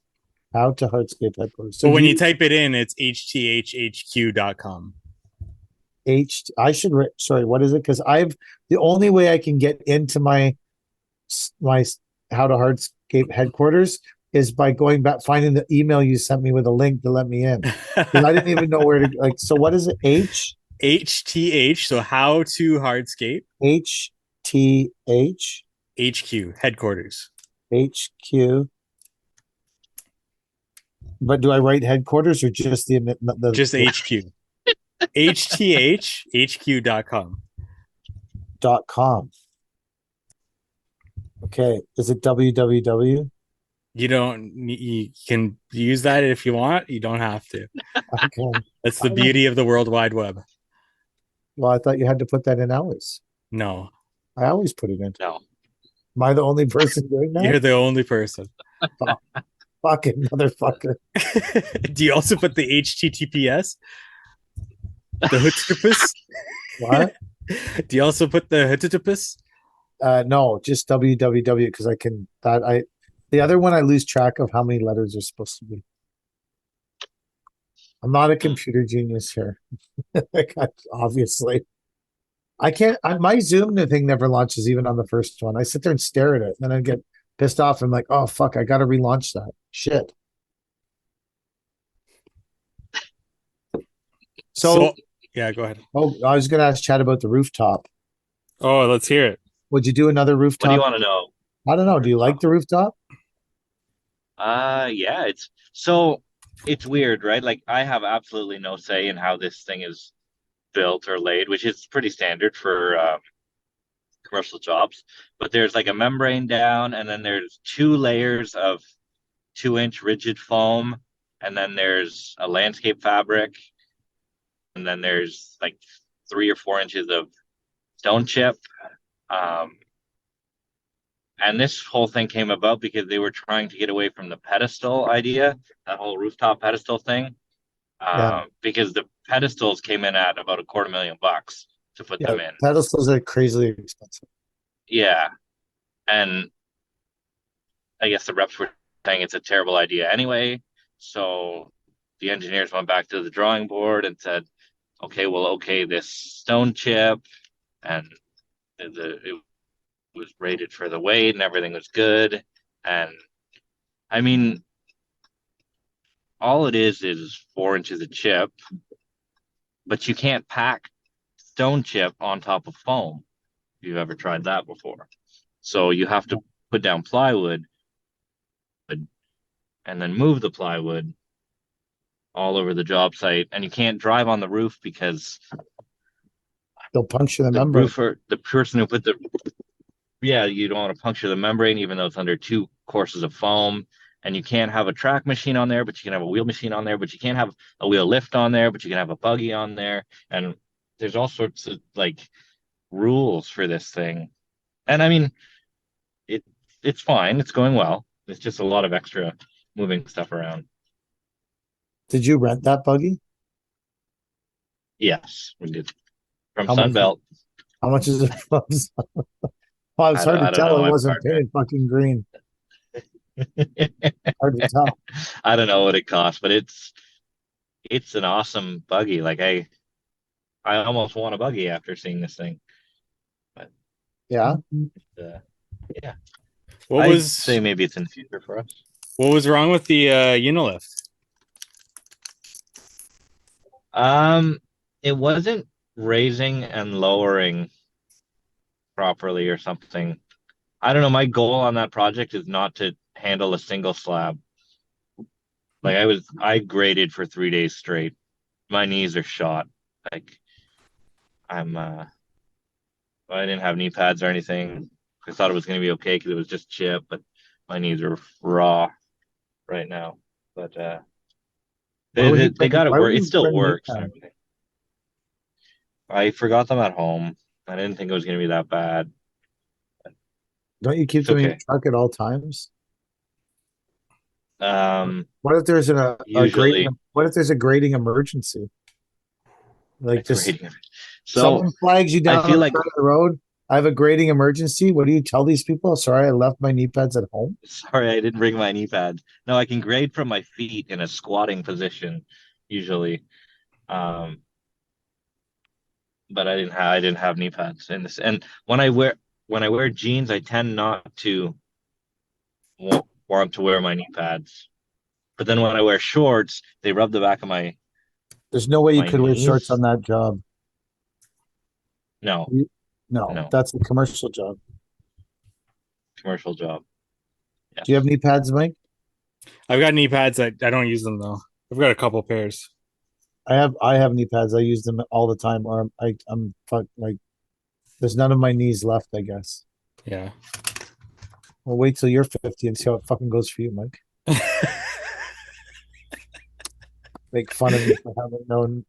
[SPEAKER 1] How to Hardscape Headquarters.
[SPEAKER 3] So when you type it in, it's hthhq.com.
[SPEAKER 1] Sorry, what is it? Because the only way I can get into my How to Hardscape Headquarters is by going back, finding the email you sent me with a link to let me in. Because I didn't even know where to so what is it?
[SPEAKER 3] HTH, so How to Hardscape.
[SPEAKER 1] HTH.
[SPEAKER 3] HQ, Headquarters.
[SPEAKER 1] HQ. But do I write headquarters or just the
[SPEAKER 3] just HQ? HTHHQ.com.
[SPEAKER 1] .com. Okay. Is it www?
[SPEAKER 3] You can use that if you want. You don't have to.
[SPEAKER 1] Okay.
[SPEAKER 3] That's the beauty of the World Wide Web.
[SPEAKER 1] Well, I thought you had to put that in hours.
[SPEAKER 3] No.
[SPEAKER 1] I always put it in.
[SPEAKER 2] No.
[SPEAKER 1] Am I the only person doing that?
[SPEAKER 3] You're the only person.
[SPEAKER 1] Fucking motherfucker.
[SPEAKER 3] Do you also put the HTTPS? The HTTPS?
[SPEAKER 1] What?
[SPEAKER 3] Do you also put the HTTPS?
[SPEAKER 1] No, just www because the other one I lose track of how many letters are supposed to be. I'm not a computer genius here. Like, obviously. I can't my Zoom thing never launches even on the first one. I sit there and stare at it, and then I get pissed off. I'm like, oh fuck, I gotta relaunch that. Shit. So,
[SPEAKER 3] yeah, go ahead.
[SPEAKER 1] I was gonna ask Chad about the rooftop.
[SPEAKER 3] Oh, let's hear it.
[SPEAKER 1] Would you do another
[SPEAKER 2] What do you
[SPEAKER 1] rooftop?
[SPEAKER 2] want to know?
[SPEAKER 1] I don't know. Do you like the rooftop?
[SPEAKER 2] Yeah, it's weird, right? Like I have absolutely no say in how this thing is built or laid, which is pretty standard for commercial jobs. But there's like a membrane down, and then there's two layers of 2-inch rigid foam, and then there's a landscape fabric, and then there's like 3 or 4 inches of stone chip. Um, and this whole thing came about because they were trying to get away from the pedestal idea, that whole rooftop pedestal thing,
[SPEAKER 1] Yeah.
[SPEAKER 2] because the pedestals came in at about $250,000 to put
[SPEAKER 1] Yeah.
[SPEAKER 2] them in.
[SPEAKER 1] Pedestals are crazily expensive.
[SPEAKER 2] Yeah, and I guess the reps were saying it's a terrible idea anyway. So the engineers went back to the drawing board and said, okay, we'll okay this stone chip, and it was rated for the weight and everything was good. And I mean, all it is 4 inches of chip, but you can't pack stone chip on top of foam if you've ever tried that before. So you have to put down plywood and then move the plywood all over the job site. And you can't drive on the roof because
[SPEAKER 1] They'll puncture the
[SPEAKER 2] the
[SPEAKER 1] membrane.
[SPEAKER 2] roofer, the person who put the, yeah, you don't want to puncture the membrane, even though it's under 2 courses of foam. And you can't have a track machine on there, but you can have a wheel machine on there, but you can't have a wheel lift on there, but you can have a buggy on there. And there's all sorts of like rules for this thing. And I mean, it it's fine. It's going well. It's just a lot of extra moving stuff around.
[SPEAKER 1] Did you rent that buggy?
[SPEAKER 2] Yes, we did. From
[SPEAKER 1] How much?
[SPEAKER 2] Sunbelt.
[SPEAKER 1] How much is it from? Well, it's hard to
[SPEAKER 2] I don't
[SPEAKER 1] tell.
[SPEAKER 2] know.
[SPEAKER 1] It
[SPEAKER 2] My
[SPEAKER 1] wasn't
[SPEAKER 2] partner.
[SPEAKER 1] painted fucking green. Hard to tell.
[SPEAKER 2] I don't know what it costs, but it's an awesome buggy. Like I almost want a buggy after seeing this thing. But
[SPEAKER 1] Yeah.
[SPEAKER 2] uh, yeah,
[SPEAKER 3] What
[SPEAKER 2] I'd
[SPEAKER 3] was
[SPEAKER 2] say maybe it's in the future for us.
[SPEAKER 3] what was wrong with the Unilift?
[SPEAKER 2] It wasn't raising and lowering properly or something. I don't know. My goal on that project is not to handle a single slab. Like I graded for 3 days straight. My knees are shot. Like I didn't have knee pads or anything. I thought it was going to be okay because it was just chip, but my knees are raw right now. But they got it
[SPEAKER 1] Why
[SPEAKER 2] work.
[SPEAKER 1] would
[SPEAKER 2] It
[SPEAKER 1] you
[SPEAKER 2] still
[SPEAKER 1] bring knee
[SPEAKER 2] works and
[SPEAKER 1] pads?
[SPEAKER 2] everything. I forgot them at home. I didn't think it was going to be that bad.
[SPEAKER 1] Don't you keep
[SPEAKER 2] It's
[SPEAKER 1] them in your
[SPEAKER 2] okay.
[SPEAKER 1] truck at all times?
[SPEAKER 2] Um,
[SPEAKER 1] What if there's a grading?
[SPEAKER 2] Usually
[SPEAKER 1] What if there's a grading emergency? Like
[SPEAKER 2] like
[SPEAKER 1] just
[SPEAKER 2] grading. So
[SPEAKER 1] someone flags you
[SPEAKER 2] I
[SPEAKER 1] down on
[SPEAKER 2] feel
[SPEAKER 1] the
[SPEAKER 2] like,
[SPEAKER 1] side of the road. I have a grading emergency. What do you tell these people? Sorry, I left my knee pads at home.
[SPEAKER 2] sorry, I didn't bring my knee pads. No, I can grade from my feet in a squatting position usually. Um, but I didn't have knee pads in this. And when I wear jeans, I tend not to want to wear my knee pads. But then when I wear shorts, they rub the back of
[SPEAKER 1] There's no way you
[SPEAKER 2] my
[SPEAKER 1] could wear shorts
[SPEAKER 2] knees.
[SPEAKER 1] on that job.
[SPEAKER 2] No,
[SPEAKER 1] No,
[SPEAKER 2] no,
[SPEAKER 1] that's a commercial job.
[SPEAKER 2] commercial job.
[SPEAKER 1] Do you have
[SPEAKER 2] Yes.
[SPEAKER 1] knee pads, Mike?
[SPEAKER 3] I've got knee pads. I don't use them though. I've got a couple pairs.
[SPEAKER 1] I have knee pads. I use them all the time. Or I'm fuck like there's none of my knees left, I guess.
[SPEAKER 3] Yeah.
[SPEAKER 1] Well, wait till you're 50 and see how it fucking goes for you, Mike. Make fun of me for having known.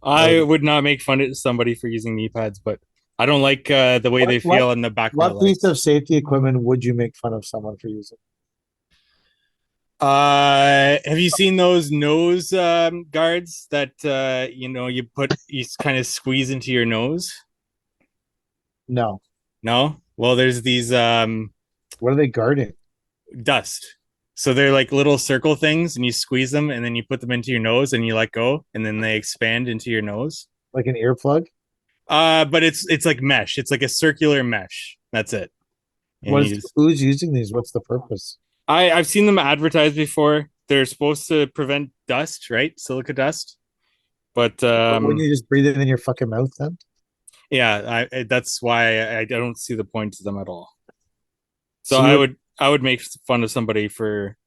[SPEAKER 3] I would not make fun of somebody for using knee pads, but I don't like the way they
[SPEAKER 1] What
[SPEAKER 3] feel in the back of my
[SPEAKER 1] what piece
[SPEAKER 3] legs.
[SPEAKER 1] of safety equipment would you make fun of someone for using?
[SPEAKER 3] Have you seen those nose guards that you kind of squeeze into your nose?
[SPEAKER 1] No.
[SPEAKER 3] No? Well, there's these
[SPEAKER 1] What are they guarding?
[SPEAKER 3] dust. So they're like little circle things and you squeeze them and then you put them into your nose and you let go and then they expand into your nose.
[SPEAKER 1] Like an earplug?
[SPEAKER 3] But it's like mesh. It's like a circular mesh. That's it. And
[SPEAKER 1] What
[SPEAKER 3] you
[SPEAKER 1] is
[SPEAKER 3] just
[SPEAKER 1] who's using these? What's the purpose?
[SPEAKER 3] I've seen them advertised before. They're supposed to prevent dust, right? Silica dust. But
[SPEAKER 1] But wouldn't you just breathe it in your fucking mouth then?
[SPEAKER 3] yeah, that's why I don't see the point to them at all. So
[SPEAKER 1] So you
[SPEAKER 3] I would make fun of somebody for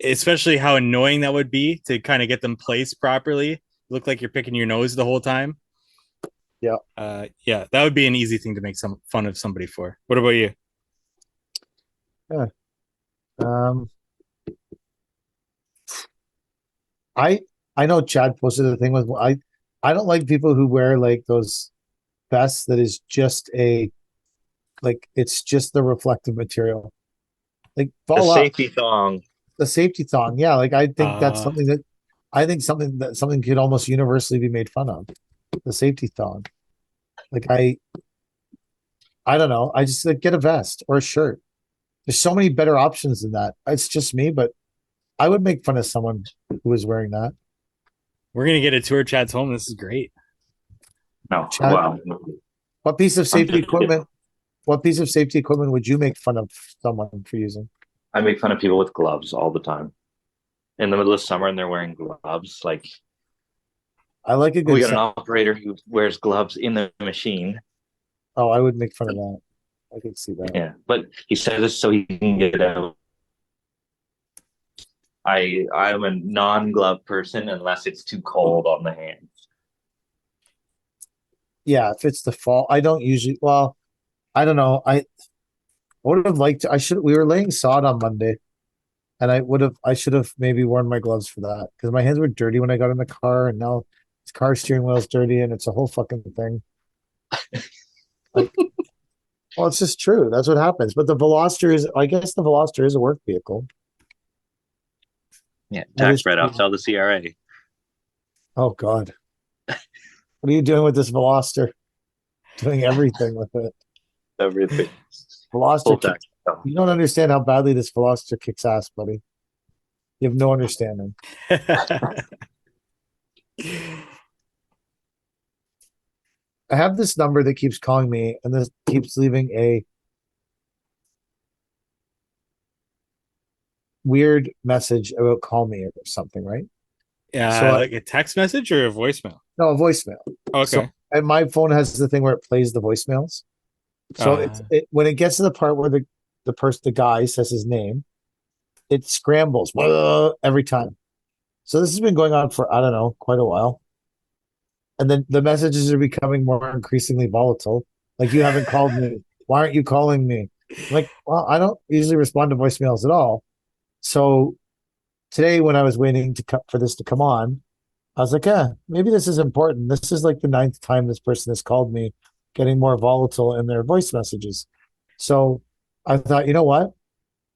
[SPEAKER 3] especially how annoying that would be to kind of get them placed properly. Look like you're picking your nose the whole time.
[SPEAKER 1] yeah.
[SPEAKER 3] Yeah, that would be an easy thing to make some fun of somebody for. What about you?
[SPEAKER 1] Yeah. Um I I know Chad posted the thing with I don't like people who wear like those vests that is just a like it's just the reflective material. Like
[SPEAKER 2] The
[SPEAKER 1] fall up
[SPEAKER 2] safety thong.
[SPEAKER 1] the safety thong. Yeah, like I think that's
[SPEAKER 3] Uh,
[SPEAKER 1] something that something could almost universally be made fun of. The safety thong. Like I don't know. I just like get a vest or a shirt. There's so many better options than that. It's just me, but I would make fun of someone who was wearing that.
[SPEAKER 3] we're gonna get a tour of Chad's home. This is great.
[SPEAKER 2] No,
[SPEAKER 1] Chad,
[SPEAKER 2] wow.
[SPEAKER 1] what piece of
[SPEAKER 2] I'm
[SPEAKER 1] safety
[SPEAKER 2] just kidding.
[SPEAKER 1] equipment? What piece of safety equipment would you make fun of someone for using?
[SPEAKER 2] I make fun of people with gloves all the time. In the middle of summer and they're wearing gloves. Like,
[SPEAKER 1] I like a
[SPEAKER 2] we
[SPEAKER 1] good
[SPEAKER 2] got an
[SPEAKER 1] sun.
[SPEAKER 2] operator who wears gloves in the machine.
[SPEAKER 1] Oh, I would make fun of that. I could see that.
[SPEAKER 2] Yeah, but he says this so he can get out. I'm a non-glove person unless it's too cold on the hands.
[SPEAKER 1] Yeah, if it's the fall, I don't usually. Well, I don't know. I would have liked to. I should. We were laying sod on Monday, and I would have. I should have maybe worn my gloves for that because my hands were dirty when I got in the car, and now this car steering wheel is dirty, and it's a whole fucking thing. Like, well, it's just true. That's what happens. But the Veloster is. I guess the Veloster is a work vehicle.
[SPEAKER 2] Yeah,
[SPEAKER 1] That
[SPEAKER 2] tax
[SPEAKER 1] is
[SPEAKER 2] write-off,
[SPEAKER 1] true.
[SPEAKER 2] sell the CRA.
[SPEAKER 1] Oh God, what are you doing with this Veloster? Doing everything with it.
[SPEAKER 2] Everything.
[SPEAKER 1] Veloster
[SPEAKER 2] Full
[SPEAKER 1] kicks.
[SPEAKER 2] tax write-off.
[SPEAKER 1] You don't understand how badly this Veloster kicks ass, buddy. You have no understanding. I have this number that keeps calling me, and this keeps leaving a weird message about call me or something, right? So I
[SPEAKER 3] Like a text message or a voicemail?
[SPEAKER 1] no a voicemail. So
[SPEAKER 3] Okay.
[SPEAKER 1] and my phone has the thing where it plays the voicemails. So
[SPEAKER 3] Uh,
[SPEAKER 1] when it gets to the part where the guy says his name, it scrambles every time. So this has been going on for I don't know quite a while, and then the messages are becoming more increasingly volatile. Like you haven't called me. Why aren't you calling me? I'm like, well, I don't usually respond to voicemails at all. So today, when I was waiting for this to come on, I was like, yeah, maybe this is important. This is like the ninth time this person has called me, getting more volatile in their voice messages. So I thought, you know what?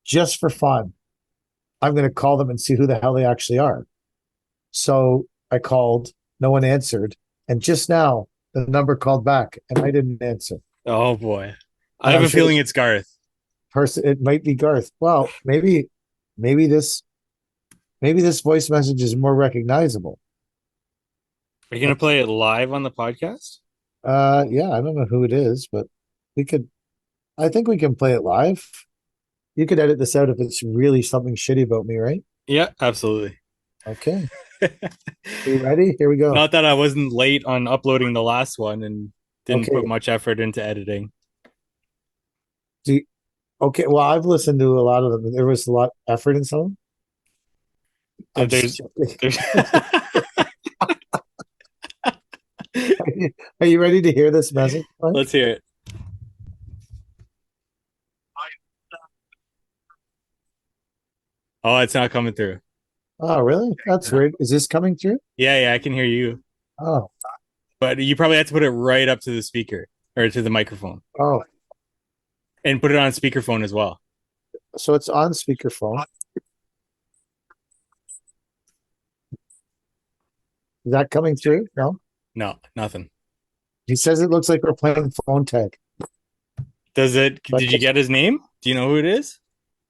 [SPEAKER 1] Just for fun, I'm going to call them and see who the hell they actually are. So I called, no one answered. And just now, the number called back and I didn't answer.
[SPEAKER 3] oh boy. I
[SPEAKER 1] And
[SPEAKER 3] have
[SPEAKER 1] I'm
[SPEAKER 3] a
[SPEAKER 1] sure
[SPEAKER 3] feeling
[SPEAKER 1] this
[SPEAKER 3] it's Garth.
[SPEAKER 1] person, it might be Garth. Well, maybe this, maybe this voice message is more recognizable.
[SPEAKER 3] Are you gonna play it live on the podcast?
[SPEAKER 1] Yeah, I don't know who it is, but we could, I think we can play it live. You could edit this out if it's really something shitty about me, right?
[SPEAKER 3] Yeah, absolutely.
[SPEAKER 1] Okay. Are you ready? Here we go.
[SPEAKER 3] Not that I wasn't late on uploading the last one and didn't put
[SPEAKER 1] Okay.
[SPEAKER 3] much effort into editing.
[SPEAKER 1] Do you, okay. Well, I've listened to a lot of them. There was a lot of effort in some of them. I'm just
[SPEAKER 3] There's
[SPEAKER 1] joking.
[SPEAKER 3] there's
[SPEAKER 1] Are you ready to hear this message, Mike?
[SPEAKER 3] let's hear it. Oh, it's not coming through.
[SPEAKER 1] Oh, really? That's weird. Is this coming through?
[SPEAKER 3] Yeah, I can hear you.
[SPEAKER 1] Oh,
[SPEAKER 3] But you probably have to put it right up to the speaker or to the microphone
[SPEAKER 1] oh.
[SPEAKER 3] and put it on speakerphone as well.
[SPEAKER 1] So it's on speakerphone. Is that coming through? No.
[SPEAKER 3] No, nothing.
[SPEAKER 1] He says it looks like we're playing phone tag.
[SPEAKER 3] Does it?
[SPEAKER 1] But
[SPEAKER 3] Did you get his name? Do you know who it is?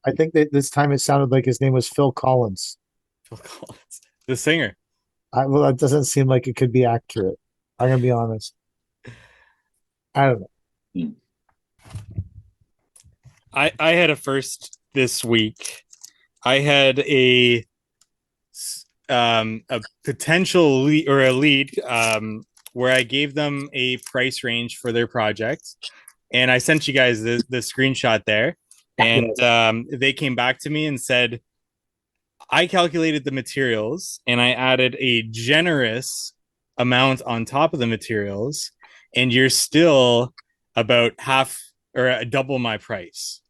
[SPEAKER 1] I think that this time it sounded like his name was Phil Collins.
[SPEAKER 3] Phil Collins, the singer.
[SPEAKER 1] Well, that doesn't seem like it could be accurate. I'm gonna be honest. I don't know.
[SPEAKER 3] I had a first this week. I had a potential lead or a lead where I gave them a price range for their project, and I sent you guys the screenshot there, and they came back to me and said, I calculated the materials and I added a generous amount on top of the materials, and you're still about half or double my price.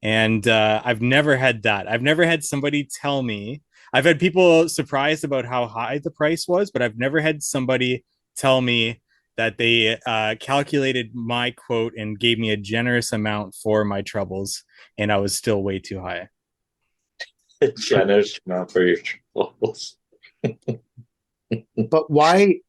[SPEAKER 3] And I've never had that. I've never had somebody tell me. I've had people surprised about how high the price was, but I've never had somebody tell me that they calculated my quote and gave me a generous amount for my troubles, and I was still way too high.
[SPEAKER 2] A generous amount for your troubles.
[SPEAKER 1] But why,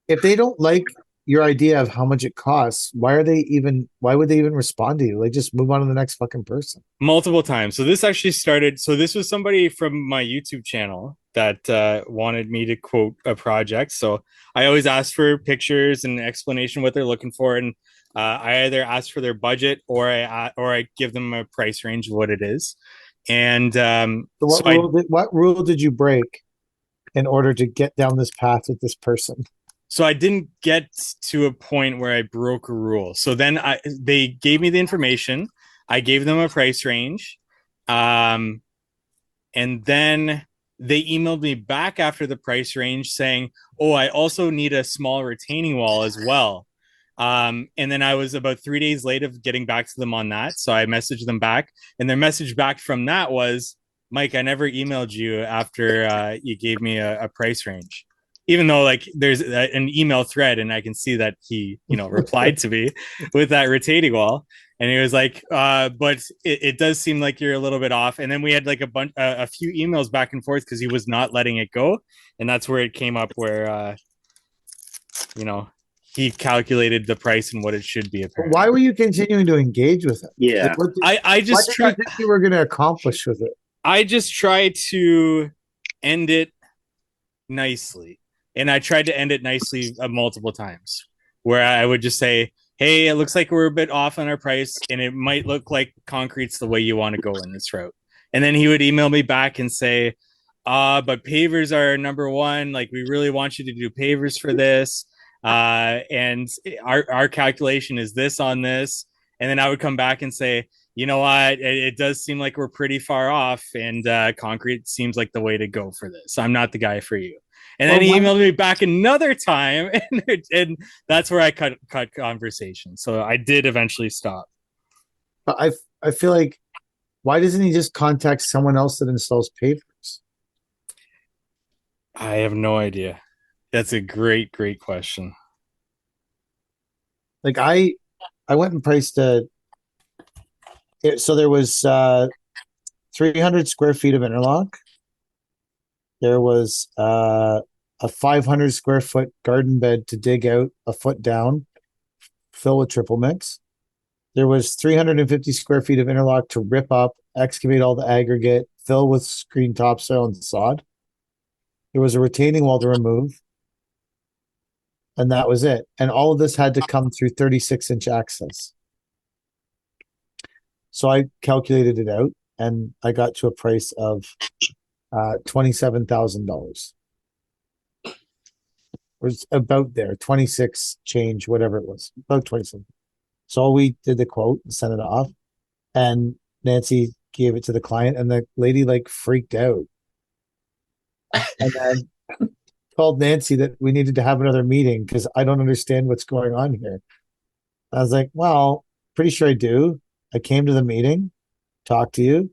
[SPEAKER 1] if they don't like your idea of how much it costs, why would they even respond to you? Like, just move on to the next fucking person.
[SPEAKER 3] Multiple times. So this actually started. So this was somebody from my YouTube channel that wanted me to quote a project. So I always ask for pictures and explanation what they're looking for, and I either ask for their budget or I give them a price range of what it is. And
[SPEAKER 1] So what rule did you break in order to get down this path with this person?
[SPEAKER 3] So I didn't get to a point where I broke a rule. So then they gave me the information. I gave them a price range. And then they emailed me back after the price range saying, oh, I also need a small retaining wall as well. And then I was about 3 days late of getting back to them on that. So I messaged them back, and their message back from that was, Mike, I never emailed you after you gave me a price range. Even though like there's an email thread and I can see that he, replied to me with that retaining wall. And he was like, but it does seem like you're a little bit off. And then we had like a few emails back and forth because he was not letting it go. And that's where it came up where, he calculated the price and what it should be. Apparently.
[SPEAKER 1] Why were you continuing to engage with him?
[SPEAKER 2] Yeah.
[SPEAKER 1] Like,
[SPEAKER 3] I just
[SPEAKER 1] tried. What did you think you were going to accomplish with it?
[SPEAKER 3] I just tried to end it nicely. And I tried to end it nicely multiple times where I would just say, hey, it looks like we're a bit off on our price and it might look like concrete's the way you want to go in this route. And then he would email me back and say, but pavers are number one. Like, we really want you to do pavers for this. And our calculation is this on this. And then I would come back and say, you know what, it does seem like we're pretty far off, and concrete seems like the way to go for this. I'm not the guy for you. And then he emailed me back another time, and that's where I cut conversation. So I did eventually stop.
[SPEAKER 1] But I feel like, why doesn't he just contact someone else that installs pavers?
[SPEAKER 3] I have no idea. That's a great question.
[SPEAKER 1] Like I went and priced so there was 300 square feet of interlock. There was a 500 square foot garden bed to dig out a foot down, fill with triple mix. There was 350 square feet of interlock to rip up, excavate all the aggregate, fill with screen topsoil and sod. There was a retaining wall to remove. And that was it. And all of this had to come through 36-inch access. So I calculated it out, and I got to a price of $27,000. It was about there, 26 change, whatever it was, about 27. So we did the quote and sent it off, and Nancy gave it to the client, and the lady like freaked out. And then told Nancy that we needed to have another meeting because I don't understand what's going on here. I was like, well, pretty sure I do. I came to the meeting, talked to you.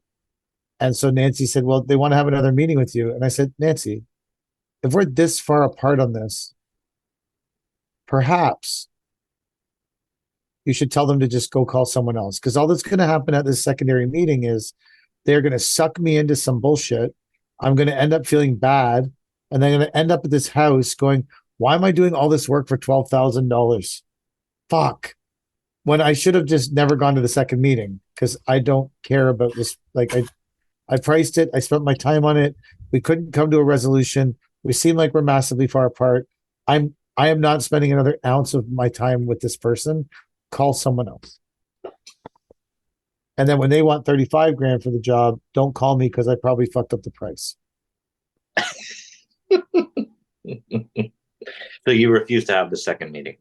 [SPEAKER 1] And so Nancy said, well, they want to have another meeting with you. And I said, Nancy, if we're this far apart on this, perhaps you should tell them to just go call someone else. Because all that's going to happen at this secondary meeting is they're going to suck me into some bullshit. I'm going to end up feeling bad and they're going to end up at this house going, why am I doing all this work for $12,000? Fuck. When I should have just never gone to the second meeting because I don't care about this. Like I priced it. I spent my time on it. We couldn't come to a resolution. We seem like we're massively far apart. I am not spending another ounce of my time with this person. Call someone else. And then when they want 35 grand for the job, don't call me because I probably fucked up the price.
[SPEAKER 2] So you refuse to have the second meeting.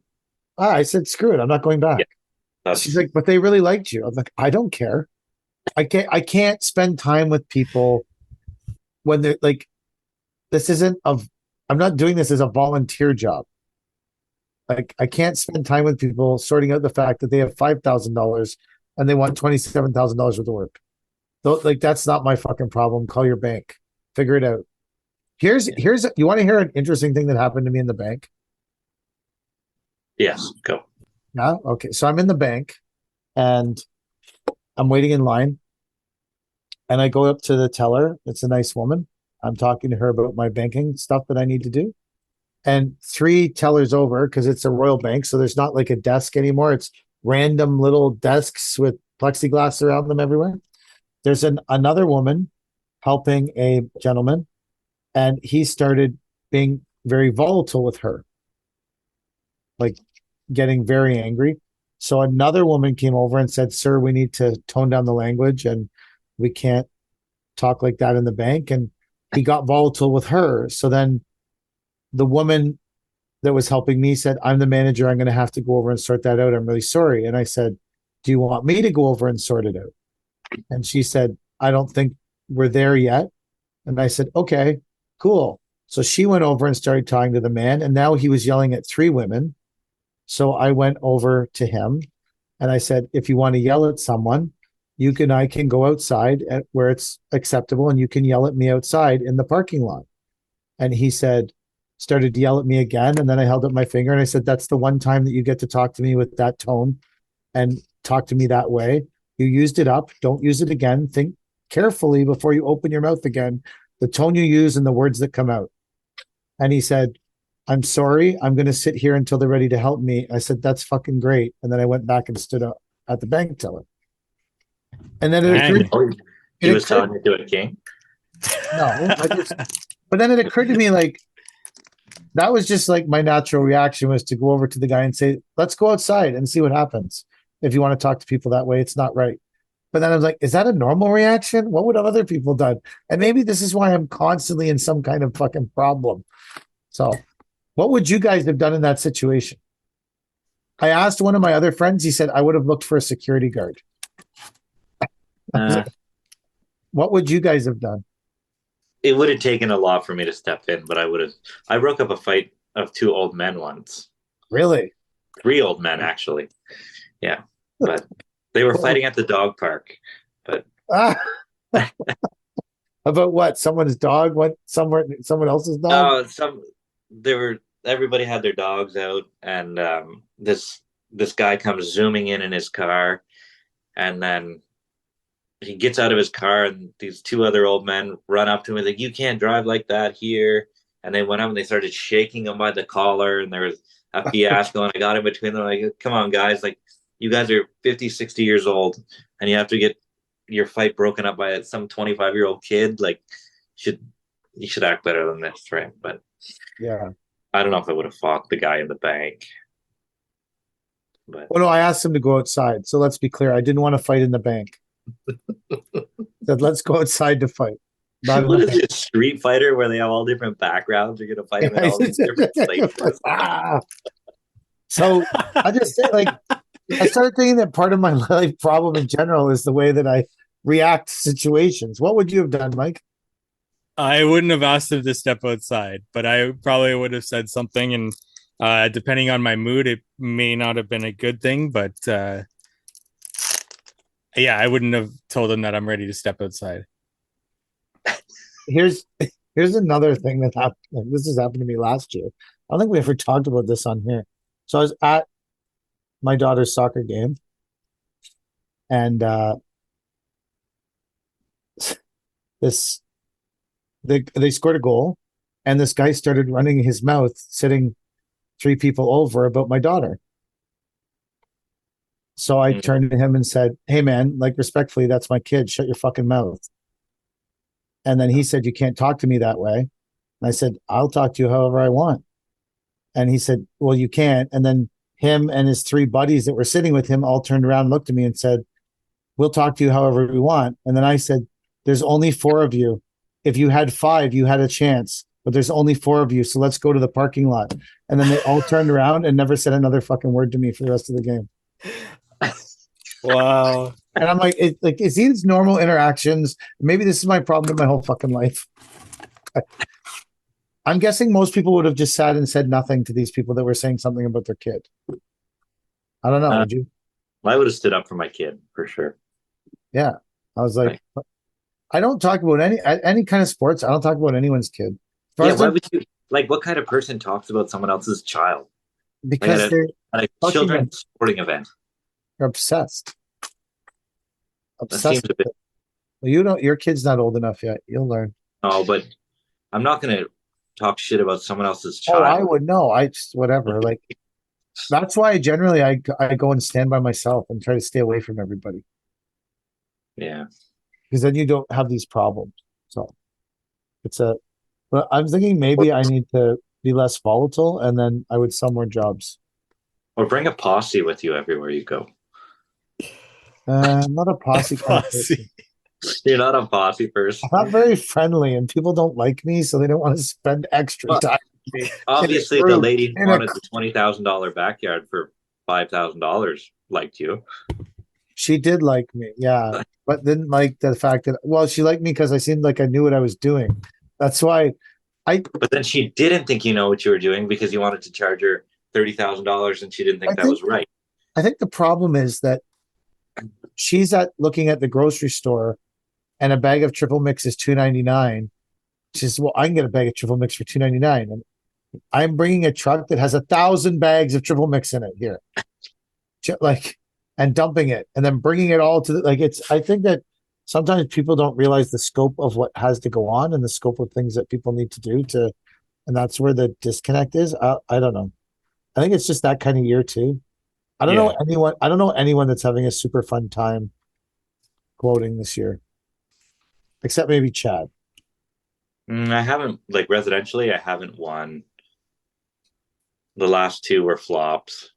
[SPEAKER 1] I said, screw it. I'm not going back.
[SPEAKER 2] Yeah,
[SPEAKER 1] she's like, but they really liked you. I'm like, I don't care. I can't spend time with people when they're like, this isn't of, I'm not doing this as a volunteer job. Like I can't spend time with people sorting out the fact that they have $5,000 and they want $27,000 worth of work. Like that's not my fucking problem. Call your bank, figure it out. Here's you want to hear an interesting thing that happened to me in the bank?
[SPEAKER 2] Yes, go.
[SPEAKER 1] Yeah. Okay. So I'm in the bank and I'm waiting in line. And I go up to the teller. It's a nice woman. I'm talking to her about my banking stuff that I need to do. And 3 tellers over, because it's a Royal Bank, so there's not like a desk anymore. It's random little desks with plexiglass around them everywhere. There's another woman helping a gentleman, and he started being very volatile with her, like getting very angry. So another woman came over and said, "Sir, we need to tone down the language, and we can't talk like that in the bank." And he got volatile with her. So then the woman that was helping me said, "I'm the manager. I'm going to have to go over and sort that out. I'm really sorry." And I said, "Do you want me to go over and sort it out?" And she said, "I don't think we're there yet." And I said, "Okay, cool." So she went over and started talking to the man. And now he was yelling at 3 women. So I went over to him and I said, "If you want to yell at someone, I can go outside at where it's acceptable and you can yell at me outside in the parking lot." And he started to yell at me again. And then I held up my finger and I said, "That's the one time that you get to talk to me with that tone and talk to me that way. You used it up. Don't use it again. Think carefully before you open your mouth again, the tone you use and the words that come out." And he said, "I'm sorry. I'm going to sit here until they're ready to help me." I said, "That's fucking great." And then I went back and stood up at the bank teller. And then it occurred.
[SPEAKER 2] He was telling you to do it, King?
[SPEAKER 1] No, but then it occurred to me like, that was just like my natural reaction was to go over to the guy and say, "Let's go outside and see what happens. If you want to talk to people that way, it's not right." But then I was like, is that a normal reaction? What would other people done? And maybe this is why I'm constantly in some kind of fucking problem. So what would you guys have done in that situation? I asked one of my other friends. He said, "I would have looked for a security guard." What would you guys have done?
[SPEAKER 2] It would have taken a lot for me to step in, but I broke up a fight of 2 old men once.
[SPEAKER 1] Really?
[SPEAKER 2] 3 old men, actually. Yeah. But they were fighting at the dog park. But
[SPEAKER 1] about what? Someone's dog? What? Someone else's dog?
[SPEAKER 2] Everybody had their dogs out, and this guy comes zooming in his car, and then he gets out of his car, and these 2 other old men run up to him and like, "You can't drive like that here." And they went up and they started shaking him by the collar, and there was a fiasco, and I got in between them like, "Come on, guys, like you guys are 50, 60 years old and you have to get your fight broken up by some 25-year-old kid. Like you should act better than this," right? But
[SPEAKER 1] yeah, I
[SPEAKER 2] don't know if I would have fought the guy in the bank. But
[SPEAKER 1] well, no, I asked him to go outside. So let's be clear. I didn't want to fight in the bank. Said, "Let's go outside to fight."
[SPEAKER 2] What is it, Street Fighter, where they have all different backgrounds? You're going to fight them in all these different places.
[SPEAKER 1] So I just say, like, I started thinking that part of my life problem in general is the way that I react to situations. What would you have done, Mike?
[SPEAKER 3] I wouldn't have asked him to step outside, but I probably would have said something. And depending on my mood, it may not have been a good thing. But yeah, I wouldn't have told him that I'm ready to step outside.
[SPEAKER 1] Here's another thing that happened. This has happened to me last year. I don't think we ever talked about this on here. So I was at my daughter's soccer game, and they scored a goal, And this guy started running his mouth, sitting 3 people over, about my daughter. So I turned to him and said, "Hey man, like respectfully, that's my kid. Shut your fucking mouth." And then he said, "You can't talk to me that way." And I said, "I'll talk to you however I want." And he said, "Well, you can't." And then him and his 3 buddies that were sitting with him all turned around, looked at me and said, "We'll talk to you however we want." And then I said, "There's only 4 of you. If you had 5, you had a chance, but there's only 4 of you. So let's go to the parking lot." And then they all turned around and never said another fucking word to me for the rest of the game.
[SPEAKER 3] Wow.
[SPEAKER 1] And I'm like, is these normal interactions? Maybe this is my problem in my whole fucking life. I'm guessing most people would have just sat and said nothing to these people that were saying something about their kid. I don't know. Would you?
[SPEAKER 2] I would have stood up for my kid for sure.
[SPEAKER 1] Yeah. I was like, right. I don't talk about any kind of sports. I don't talk about anyone's kid.
[SPEAKER 2] Yeah, why would you? Like, what kind of person talks about someone else's child?
[SPEAKER 1] Because
[SPEAKER 2] like
[SPEAKER 1] they're
[SPEAKER 2] at a children's sporting event.
[SPEAKER 1] They're obsessed.
[SPEAKER 2] That seems a bit.
[SPEAKER 1] Well, you don't. Your kid's not old enough yet. You'll learn.
[SPEAKER 2] No, but I'm not going to talk shit about someone else's child.
[SPEAKER 1] Oh, I would know. I just whatever. Like that's why generally I go and stand by myself and try to stay away from everybody.
[SPEAKER 2] Yeah.
[SPEAKER 1] Because then you don't have these problems. So but I'm thinking maybe I need to be less volatile, and then I would sell more jobs.
[SPEAKER 2] Or bring a posse with you everywhere you go.
[SPEAKER 1] I'm not a posse.
[SPEAKER 2] You're not a posse person.
[SPEAKER 1] I'm not very friendly, and people don't like me, so they don't want to spend extra time.
[SPEAKER 2] Obviously, the lady who wanted the $20,000 backyard for $5,000 liked you.
[SPEAKER 1] She did like me, yeah, but didn't like the fact that. Well, she liked me because I seemed like I knew what I was doing. That's why
[SPEAKER 2] But then she didn't think you know what you were doing because you wanted to charge her $30,000, and she didn't think that was right.
[SPEAKER 1] I think the problem is that she's looking at the grocery store, and a bag of triple mix is $2.99. She says, "Well, I can get a bag of triple mix for $2.99." And I'm bringing a truck that has 1,000 bags of triple mix in it here, and dumping it, and then bringing it all to I think that sometimes people don't realize the scope of what has to go on and the scope of things that people need to do and that's where the disconnect is. I don't know. I think it's just that kind of year too. I don't know anyone. I don't know anyone that's having a super fun time quoting this year, except maybe Chad.
[SPEAKER 2] I haven't residentially. I haven't won. The last 2 were flops.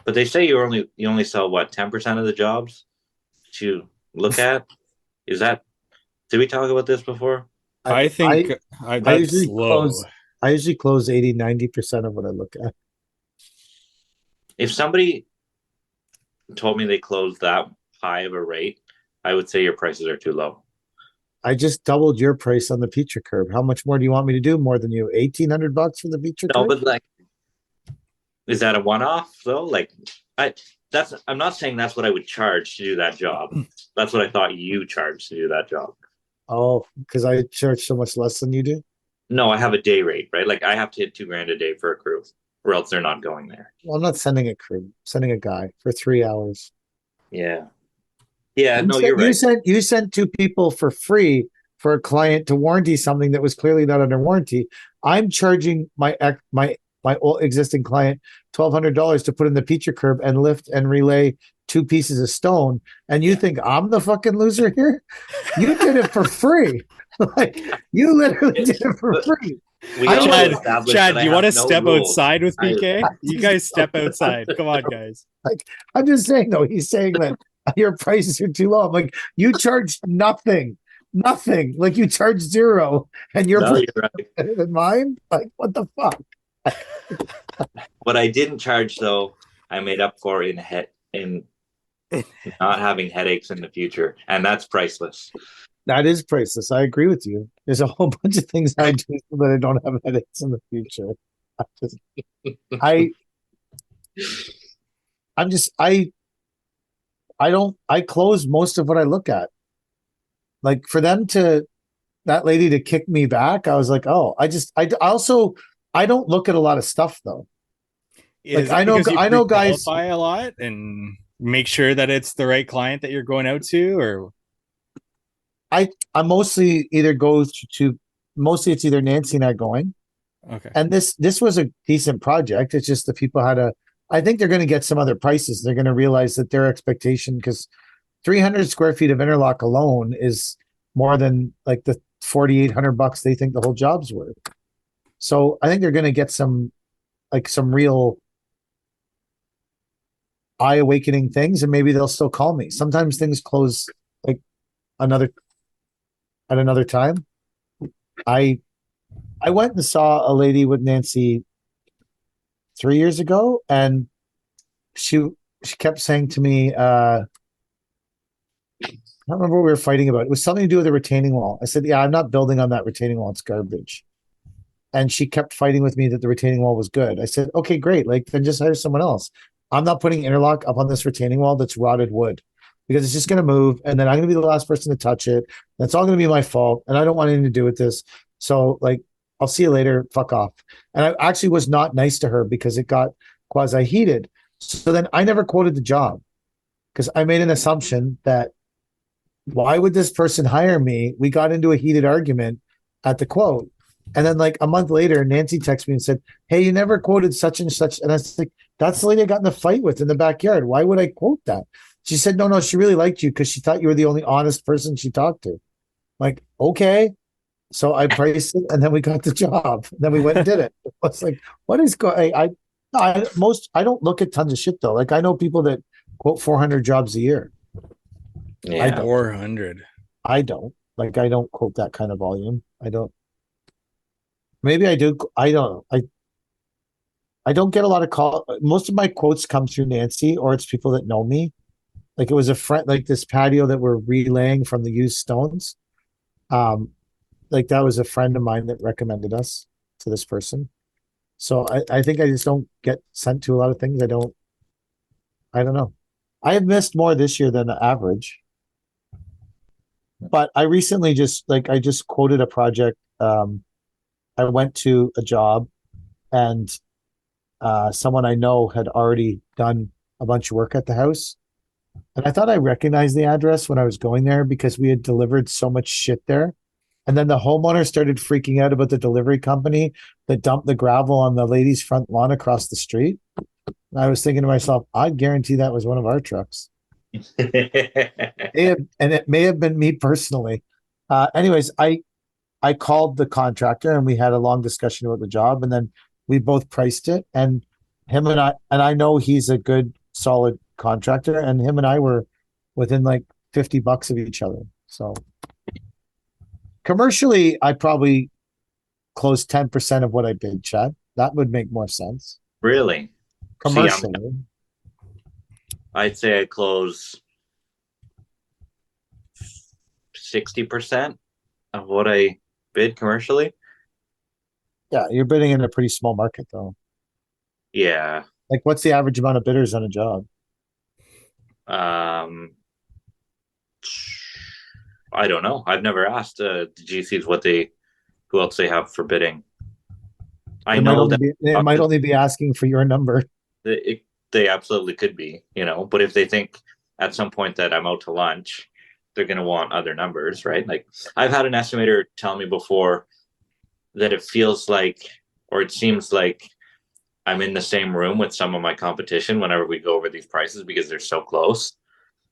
[SPEAKER 2] But they say you only sell what 10% of the jobs that you look at. Is that? Did we talk about this before?
[SPEAKER 3] I think that's low.
[SPEAKER 1] I usually close 80-90% of what I look at.
[SPEAKER 2] If somebody told me they closed that high of a rate, I would say your prices are too low.
[SPEAKER 1] I just doubled your price on the feature curve. How much more do you want me to do? More than you? $1,800 for the feature curve?
[SPEAKER 2] No, but is that a one-off though? I'm not saying that's what I would charge to do that job. That's what I thought you charged to do that job.
[SPEAKER 1] Oh, because I charge so much less than you do?
[SPEAKER 2] No, I have a day rate, right? Like I have to hit $2,000 a day for a crew, or else they're not going there.
[SPEAKER 1] Well, I'm not sending a crew. I'm sending a guy for 3 hours.
[SPEAKER 2] Yeah. Yeah, you're right.
[SPEAKER 1] You sent 2 people for free for a client to warranty something that was clearly not under warranty. I'm charging my old existing client $1,200 to put in the feature curb and lift and relay 2 pieces of stone, and you think I'm the fucking loser here? You did it for free. You literally did it for free.
[SPEAKER 3] Chad, do you want to step outside with PK? You guys step outside. Come on, guys.
[SPEAKER 1] I'm just saying though. He's saying that your prices are too low. I'm like, you charge nothing. Like you charge 0, and you're right. Better than mine. Like what the fuck?
[SPEAKER 2] What I didn't charge though, I made up for in not having headaches in the future, and that's priceless.
[SPEAKER 1] That is priceless. I agree with you. There's a whole bunch of things I do so that I don't have headaches in the future. I close most of what I look at. Like for that lady to kick me back, I was like, oh, I don't look at a lot of stuff though.
[SPEAKER 3] I know guys buy a lot and make sure that it's the right client that you're going out to, or
[SPEAKER 1] I mostly either go to mostly it's either Nancy and I going.
[SPEAKER 3] Okay.
[SPEAKER 1] And this was a decent project. It's just the people had a. I think they're going to get some other prices. They're going to realize that their expectation, because 300 square feet of interlock alone is more than like the $4,800 they think the whole job's worth. So I think they're going to get some real eye awakening things, and maybe they'll still call me. Sometimes things close like another at another time. I I went and saw a lady with Nancy 3 years ago, and she she kept saying to me, I don't remember what we were fighting about. It was something to do with the retaining wall. I said, "Yeah, I'm not building on that retaining wall. It's garbage." And she kept fighting with me that the retaining wall was good. I said, "Okay, great. Like, then just hire someone else. I'm not putting interlock up on this retaining wall that's rotted wood because it's just going to move, and then I'm going to be the last person to touch it. That's all going to be my fault, and I don't want anything to do with this. So, like, I'll see you later. Fuck off." And I actually was not nice to her because it got quasi heated. So then I never quoted the job because I made an assumption that why would this person hire me? We got into a heated argument at the quote. And then like a month later, Nancy texted me and said, "Hey, you never quoted such and such." And I was like, "That's the lady I got in a fight with in the backyard. Why would I quote that?" She said, "No, no, she really liked you because she thought you were the only honest person she talked to." I'm like, okay. So I priced it and then we got the job. Then we went and did it. I was like, what is going I don't look at tons of shit though. Like I know people that quote 400 jobs a year. I
[SPEAKER 2] Yeah.
[SPEAKER 1] don't.
[SPEAKER 3] 400.
[SPEAKER 1] I don't. Like I don't quote that kind of volume. I don't. Maybe I do. I don't know. I don't get a lot of call. Most of my quotes come through Nancy, or it's people that know me. Like it was a friend, like this patio that we're relaying from the used stones. Um, like that was a friend of mine that recommended us to this person. So I think I just don't get sent to a lot of things. I don't know. I have missed more this year than the average. But I recently I just quoted a project. I went to a job and someone I know had already done a bunch of work at the house. And I thought I recognized the address when I was going there because we had delivered so much shit there. And then the homeowner started freaking out about the delivery company that dumped the gravel on the lady's front lawn across the street. And I was thinking to myself, I guarantee that was one of our trucks. And it may have been me personally. Anyways, I called the contractor and we had a long discussion about the job, and then we both priced it. And I know he's a good, solid contractor, and him and I were within like $50 of each other. So commercially, I probably closed 10% of what I bid, Chad. That would make more sense.
[SPEAKER 2] Really?
[SPEAKER 1] Commercially.
[SPEAKER 2] I'd say I close 60% of what I bid commercially.
[SPEAKER 1] Yeah, you're bidding in a pretty small market though.
[SPEAKER 2] Yeah.
[SPEAKER 1] Like what's the average amount of bidders on a job?
[SPEAKER 2] Um, I don't know. I've never asked the GCs who else they have for bidding. I know that
[SPEAKER 1] They might only be asking for your number.
[SPEAKER 2] they absolutely could be, but if they think at some point that I'm out to lunch, they're going to want other numbers, right? Like I've had an estimator tell me before that it feels like, or it seems like I'm in the same room with some of my competition whenever we go over these prices because they're so close.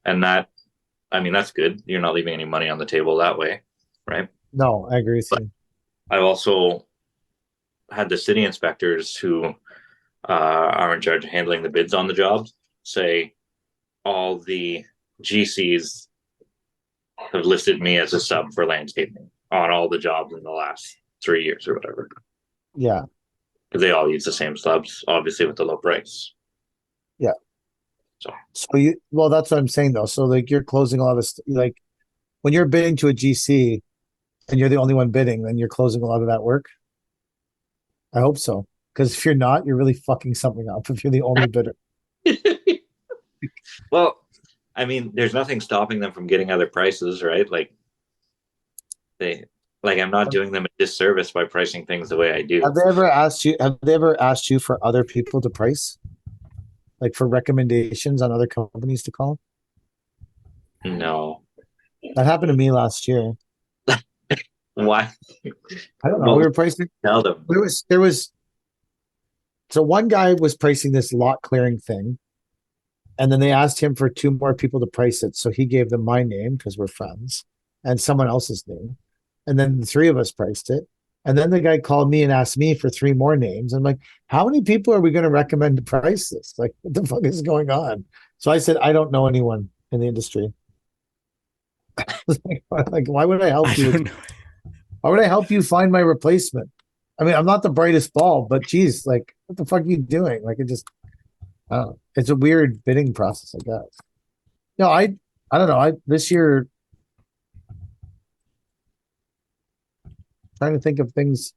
[SPEAKER 2] And that's good. You're not leaving any money on the table that way, right?
[SPEAKER 1] No, I agree with you.
[SPEAKER 2] I've also had the city inspectors who are in charge of handling the bids on the jobs say all the GCs have listed me as a sub for landscaping on all the jobs in the last 3 years or whatever.
[SPEAKER 1] Yeah.
[SPEAKER 2] Because they all use the same subs, obviously with the low price.
[SPEAKER 1] Yeah.
[SPEAKER 2] So
[SPEAKER 1] that's what I'm saying though. So like you're closing a lot of like when you're bidding to a GC and you're the only one bidding, then you're closing a lot of that work. I hope so. Because if you're not, you're really fucking something up if you're the only bidder.
[SPEAKER 2] Well, there's nothing stopping them from getting other prices, right? Like I'm not doing them a disservice by pricing things the way I do.
[SPEAKER 1] Have they ever asked you for other people to price? Like for recommendations on other companies to call?
[SPEAKER 2] No.
[SPEAKER 1] That happened to me last year.
[SPEAKER 2] Why?
[SPEAKER 1] I don't know.
[SPEAKER 2] What
[SPEAKER 1] We
[SPEAKER 2] would
[SPEAKER 1] were pricing.
[SPEAKER 2] you tell them?
[SPEAKER 1] There was. So one guy was pricing this lot clearing thing, and then they asked him for two more people to price it. So he gave them my name because we're friends, and someone else's name, and then the three of us priced it. And then the guy called me and asked me for three more names. I'm like, how many people are we going to recommend to price this? Like, what the fuck is going on? So I said, I don't know anyone in the industry. Like, why would I help
[SPEAKER 3] I
[SPEAKER 1] you?
[SPEAKER 3] don't know.
[SPEAKER 1] Why would I help you find my replacement? I mean, I'm not the brightest bulb, but geez, like, what the fuck are you doing? Like, it just, I don't know. It's a weird bidding process, I guess. No, I don't know. This year, trying to think of things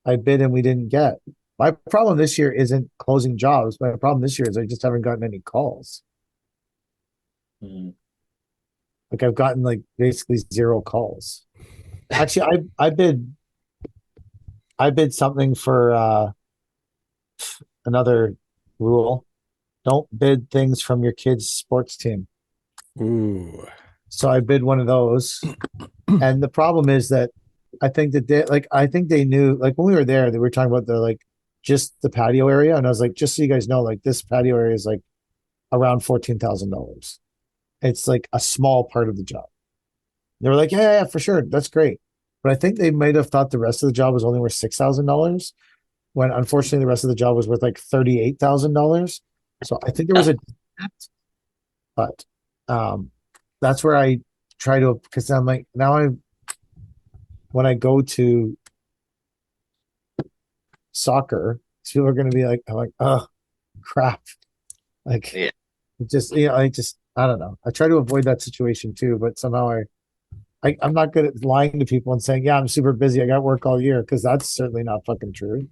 [SPEAKER 1] I bid and we didn't get. My problem this year isn't closing jobs. My problem this year is I just haven't gotten any calls.
[SPEAKER 2] Hmm.
[SPEAKER 1] Like I've gotten like basically zero calls. Actually, I bid something for another rule. Don't bid things from your kid's sports team.
[SPEAKER 3] Ooh.
[SPEAKER 1] So I bid one of those. And the problem is that I think that I think they knew like when we were there, they were talking about the like just the patio area. And I was like, just so you guys know, like this patio area is like around $14,000. It's like a small part of the job. They were like, yeah, for sure. That's great. But I think they might have thought the rest of the job was only worth $6,000 when unfortunately the rest of the job was worth like $38,000. So I think there was a, but that's where I try to, because I'm like, when I go to soccer, people are going to be like, I'm like, oh, crap. Like,
[SPEAKER 2] Yeah.
[SPEAKER 1] I don't know. I try to avoid that situation too, but somehow I'm not good at lying to people and saying, yeah, I'm super busy. I got work all year because that's certainly not fucking true.